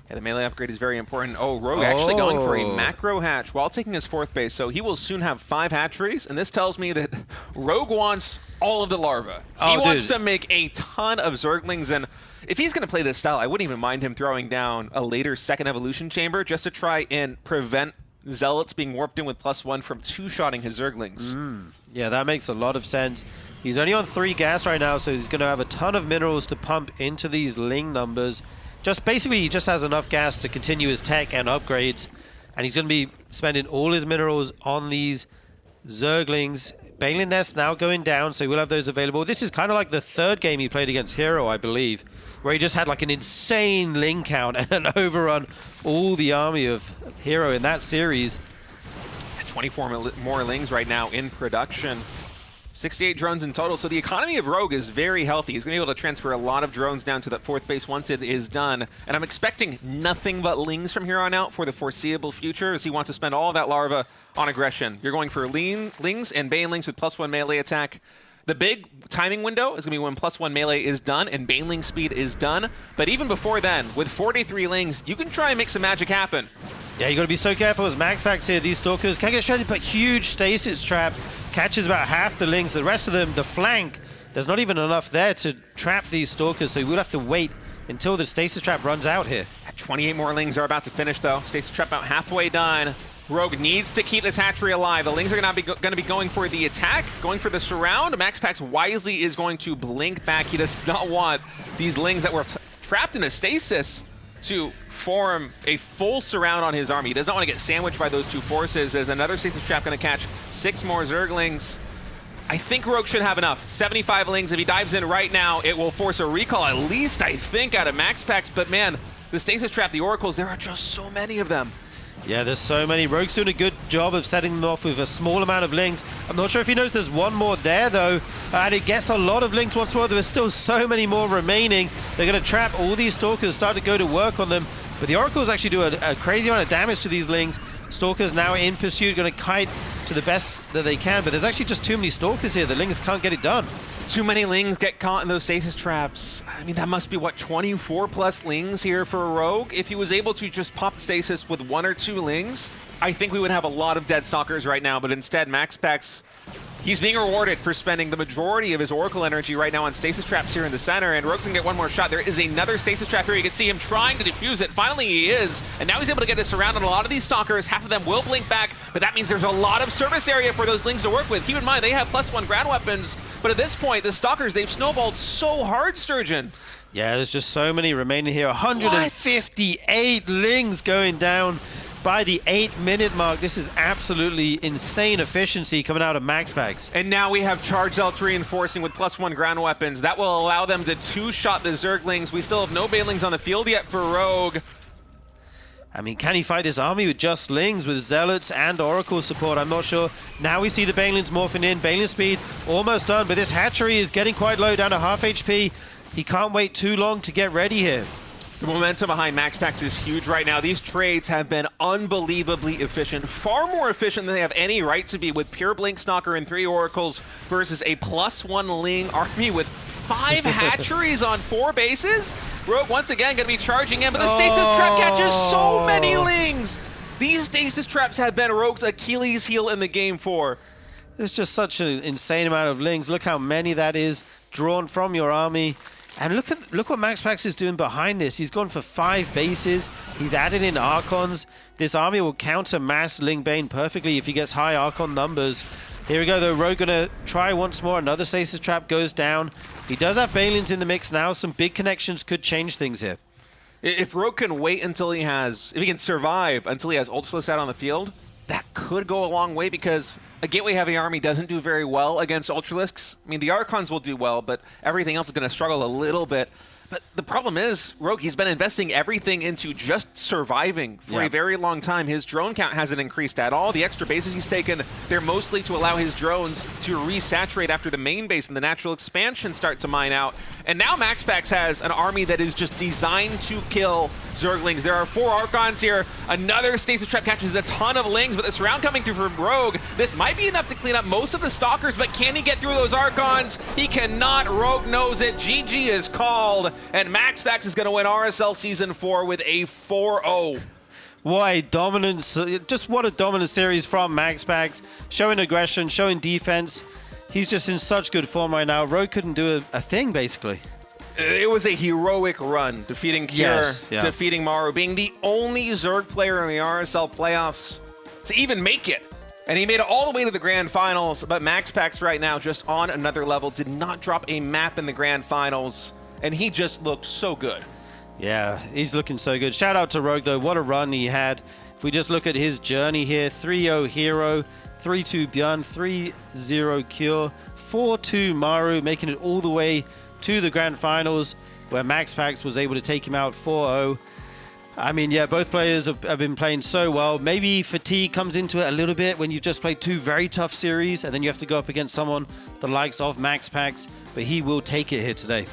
Yeah, the melee upgrade is very important. Oh, Rogue actually going for a macro hatch while taking his 4th base, so he will soon have 5 hatcheries, and this tells me that Rogue wants all of the larvae. He wants to make a ton of Zerglings, and if he's going to play this style, I wouldn't even mind him throwing down a later 2nd evolution chamber just to try and prevent Zealots being warped in with +1 from two-shotting his Zerglings. Yeah, that makes a lot of sense. He's only on 3 gas right now, so he's going to have a ton of minerals to pump into these Ling numbers. Basically, he just has enough gas to continue his tech and upgrades, and he's going to be spending all his minerals on these Zerglings. Balin Nest now going down, so we'll have those available. This is kind of like the 3rd game he played against Hero, I believe, where he just had like an insane Ling count and overrun all the army of Hero in that series. 24 more Lings right now in production. 68 drones in total, so the economy of Rogue is very healthy. He's going to be able to transfer a lot of drones down to that 4th base once it is done. And I'm expecting nothing but Lings from here on out for the foreseeable future, as he wants to spend all of that larva on aggression. You're going for Lings and Banelings with +1 melee attack. The big timing window is going to be when +1 melee is done and Baneling speed is done. But even before then, with 43 Lings, you can try and make some magic happen. Yeah, you got to be so careful as Max Packs here. These Stalkers can get shredded, but huge stasis trap catches about half the Lings. The rest of them, the flank, there's not even enough there to trap these Stalkers, so we'll have to wait until the stasis trap runs out here. 28 more Lings are about to finish, though. Stasis trap about halfway done. Rogue needs to keep this hatchery alive. The Lings are going to be going for the attack, going for the surround. Max Pax wisely is going to blink back. He does not want these Lings that were trapped in a stasis to form a full surround on his army. He does not want to get sandwiched by those 2 forces, as another stasis trap going to catch 6 more Zerglings. I think Rogue should have enough. 75 Lings. If he dives in right now, it will force a recall, at least, I think, out of Max Pax. But man, the stasis trap, the Oracles, there are just so many of them. Yeah, there's so many. Rogue's doing a good job of setting them off with a small amount of Lings. I'm not sure if he knows there's one more there, though. And it gets a lot of Lings once more. There's still so many more remaining. They're going to trap all these Stalkers, start to go to work on them. But the Oracles actually do a crazy amount of damage to these Lings. Stalkers now in pursuit, going to kite to the best that they can. But there's actually just too many Stalkers here. The Lings can't get it done. Too many Lings get caught in those stasis traps. I mean, that must be, what, 24 plus Lings here for Rogue? If he was able to just pop the stasis with 1 or 2 Lings, I think we would have a lot of dead Stalkers right now. But instead, Max Pax, he's being rewarded for spending the majority of his Oracle energy right now on stasis traps here in the center, and Rogue's gonna get one more shot. There is another stasis trap here. You can see him trying to defuse it. Finally, he is, and now he's able to get us around on a lot of these Stalkers. Half of them will blink back, but that means there's a lot of surface area for those Lings to work with. Keep in mind, they have +1 ground weapons, but at this point, the Stalkers, they've snowballed so hard, Sturgeon. Yeah, there's just so many remaining here. 158 Lings going down by the 8-minute mark. This is absolutely insane efficiency coming out of Max Packs. And now we have Charged Elk reinforcing with +1 ground weapons. That will allow them to 2-shot the Zerglings. We still have no Banelings on the field yet for Rogue. I mean, can he fight this army with just Lings, with Zealots and Oracle support? I'm not sure. Now we see the Banelings morphing in. Banelin speed almost done, but this hatchery is getting quite low, down to half HP. He can't wait too long to get ready here. The momentum behind Max Pax is huge right now. These trades have been unbelievably efficient, far more efficient than they have any right to be, with pure Blink Stalker and 3 Oracles versus a +1 Ling army with 5 hatcheries on 4 bases. Rogue once again going to be charging in, but the stasis trap catches so many Lings. These stasis traps have been Rogue's Achilles heel in the game 4. There's just such an insane amount of Lings. Look how many that is drawn from your army. And look what Max Pax is doing behind this. He's gone for 5 bases. He's added in Archons. This army will counter mass Ling Bane perfectly if he gets high Archon numbers. Here we go, though. Rogue gonna try once more. Another stasis trap goes down. He does have Balins in the mix now. Some big connections could change things here. If Rogue can wait until he has, if he can survive until he has Ultralisk out on the field, that could go a long way, because a gateway-heavy army doesn't do very well against Ultralisks. I mean, the Archons will do well, but everything else is going to struggle a little bit. But the problem is, Rogue, he's been investing everything into just surviving for a very long time. His drone count hasn't increased at all. The extra bases he's taken, they're mostly to allow his drones to resaturate after the main base and the natural expansion start to mine out. And now Max Pax has an army that is just designed to kill Zerglings. There are 4 Archons here. Another stasis trap catches a ton of Lings, but the surround coming through from Rogue, this might be enough to clean up most of the Stalkers, but can he get through those Archons? He cannot. Rogue knows it. GG is called, and Max Pax is going to win RSL Season 4 with a 4-0. What a dominance, just what a dominant series from Max Pax. Showing aggression, showing defense. He's just in such good form right now. Rogue couldn't do a thing, basically. It was a heroic run, defeating Cure, defeating Maru, being the only Zerg player in the RSL playoffs to even make it. And he made it all the way to the grand finals, but MaxPax right now just on another level, did not drop a map in the grand finals, and he just looked so good. Yeah, he's looking so good. Shout out to Rogue, though. What a run he had. If we just look at his journey here, 3-0 Hero, 3-2 Björn, 3-0 Cure, 4-2 Maru, making it all the way to the grand finals, where MaxPax was able to take him out 4-0. I mean, yeah, both players have been playing so well. Maybe fatigue comes into it a little bit when you've just played 2 very tough series, and then you have to go up against someone the likes of MaxPax, but he will take it here today.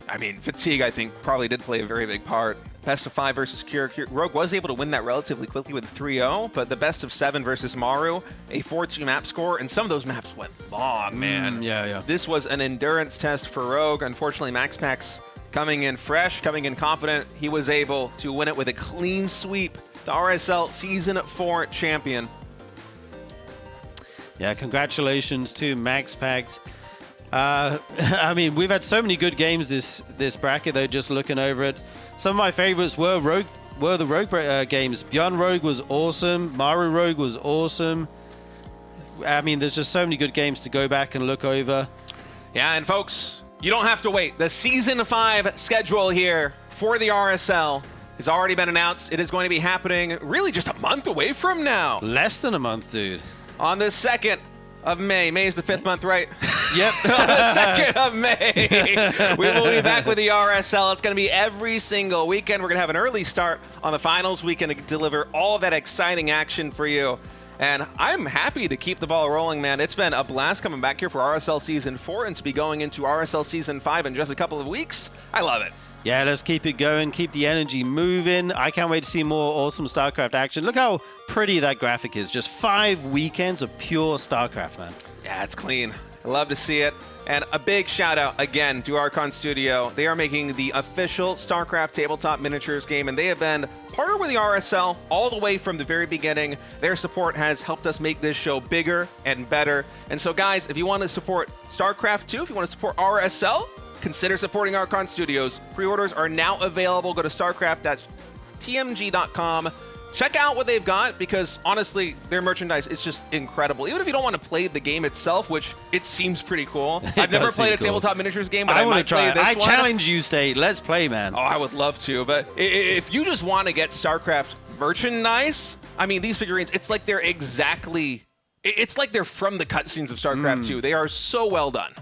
I mean, fatigue, I think, probably did play a very big part. Best of 5 versus Cure. Rogue was able to win that relatively quickly with 3-0, but the best of 7 versus Maru, a 4-2 map score, and some of those maps went long, man. Yeah. This was an endurance test for Rogue. Unfortunately, MaxPax coming in fresh, coming in confident, he was able to win it with a clean sweep. The RSL Season 4 champion. Yeah, congratulations to MaxPax. I mean, we've had so many good games this bracket, though, just looking over it. Some of my favorites were the Rogue games. Björn Rogue was awesome. Maru Rogue was awesome. I mean, there's just so many good games to go back and look over. Yeah, and folks, you don't have to wait. The Season 5 schedule here for the RSL has already been announced. It is going to be happening really just a month away from now. Less than a month, dude. On the 2nd of May. May is the 5th month, right? Yep. On the 2nd of May, we will be back with the RSL. It's going to be every single weekend. We're going to have an early start on the finals weekend to deliver all of that exciting action for you. And I'm happy to keep the ball rolling, man. It's been a blast coming back here for RSL Season 4 and to be going into RSL Season 5 in just a couple of weeks. I love it. Yeah, let's keep it going, keep the energy moving. I can't wait to see more awesome StarCraft action. Look how pretty that graphic is. Just 5 weekends of pure StarCraft, man. Yeah, it's clean. I love to see it. And a big shout out again to Archon Studio. They are making the official StarCraft tabletop miniatures game, and they have been partnered with the RSL all the way from the very beginning. Their support has helped us make this show bigger and better. And so, guys, if you want to support StarCraft 2, if you want to support RSL, consider supporting Archon Studios. Pre-orders are now available. Go to starcraft.tmg.com. Check out what they've got, because honestly, their merchandise is just incredible. Even if you don't want to play the game itself, which it seems pretty cool. I've never played a tabletop miniatures game, but I might play this one. I challenge you, State. Let's play, man. Oh, I would love to. But if you just want to get StarCraft merchandise, I mean, these figurines, it's like they're exactly... It's like they're from the cutscenes of StarCraft 2. They are so well done.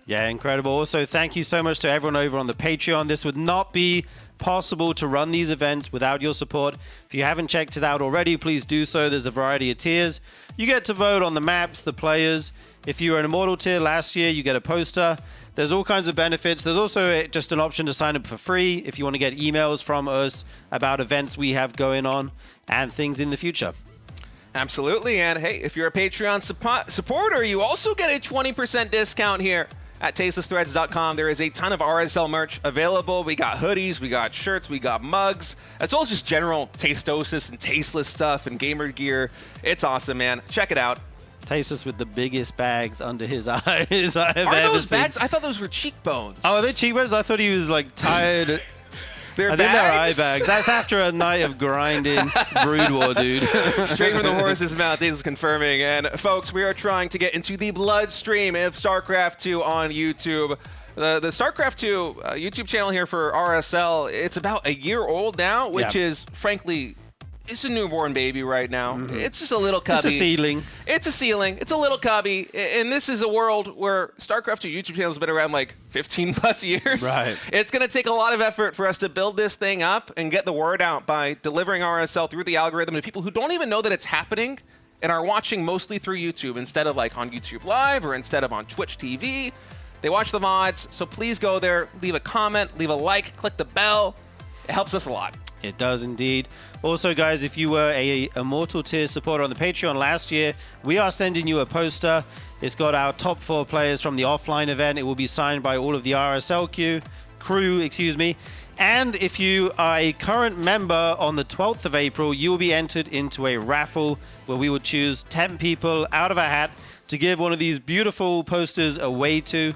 Yeah, incredible. Also, thank you so much to everyone over on the Patreon. This would not be possible to run these events without your support. If you haven't checked it out already, please do so. There's a variety of tiers. You get to vote on the maps, the players. If you were an Immortal tier last year, you get a poster. There's all kinds of benefits. There's also just an option to sign up for free if you want to get emails from us about events we have going on and things in the future. Absolutely. And hey, if you're a Patreon supporter, you also get a 20% discount here at tastelessthreads.com. There is a ton of RSL merch available. We got hoodies, we got shirts, we got mugs, as well as just general tastosis and tasteless stuff and gamer gear. It's awesome, man. Check it out. Tasteless with the biggest bags under his eyes I've ever ever those seen. bags? I thought those were cheekbones. Oh, are they cheekbones? I thought he was like tired. They're I think they're eye bags. That's after a night of grinding Brood War, dude. Straight from the horse's mouth, this is confirming. And folks, we are trying to get into the bloodstream of StarCraft 2 on YouTube. The StarCraft 2 YouTube channel here for RSL, it's about a year old now, which is, frankly, it's a newborn baby right now. It's just a little cubby. It's a seedling. It's a seedling. It's a little cubby. And this is a world where StarCraft 2 YouTube channel has been around like 15 plus years. Right. It's going to take a lot of effort for us to build this thing up and get the word out by delivering RSL through the algorithm to people who don't even know that it's happening and are watching mostly through YouTube instead of like on YouTube Live or instead of on Twitch TV. They watch the VODs, so please go there, leave a comment, leave a like, click the bell. It helps us a lot. It does indeed. Also, guys, if you were a Immortal tier supporter on the Patreon last year, we are sending you a poster. It's got our top 4 players from the offline event. It will be signed by all of the RSL crew. And if you are a current member on the 12th of April, you will be entered into a raffle where we will choose 10 people out of a hat to give one of these beautiful posters away to.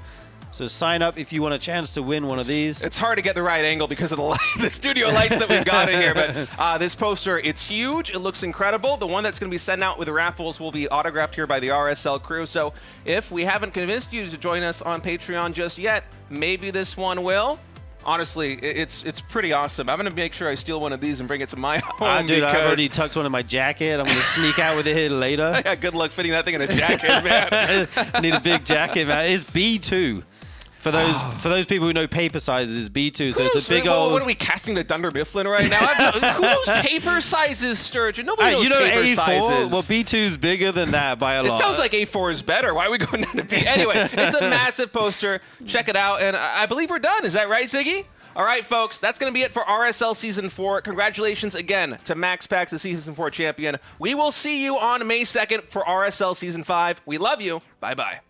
So sign up if you want a chance to win one of these. It's hard to get the right angle because of the studio lights that we've got in here, but this poster, it's huge. It looks incredible. The one that's going to be sent out with the raffles will be autographed here by the RSL crew. So if we haven't convinced you to join us on Patreon just yet, maybe this one will. Honestly, it's pretty awesome. I'm going to make sure I steal one of these and bring it to my home. Dude, I've already tucked one in my jacket. I'm going to sneak out with it here later. Yeah, good luck fitting that thing in a jacket, man. I need a big jacket, man. It's B2. For those people who know paper sizes, B2. So it's a big old. What are we casting to Dunder Mifflin right now? Who knows paper sizes, Sturgeon? Nobody knows paper A4? sizes. Well, B2's bigger than that by a lot. It sounds like A4 is better. Why are we going down to B? Anyway, it's a massive poster. Check it out. And I believe we're done. Is that right, Ziggy? All right, folks, that's going to be it for RSL Season 4. Congratulations again to MaxPax, the Season 4 champion. We will see you on May 2nd for RSL Season 5. We love you. Bye-bye.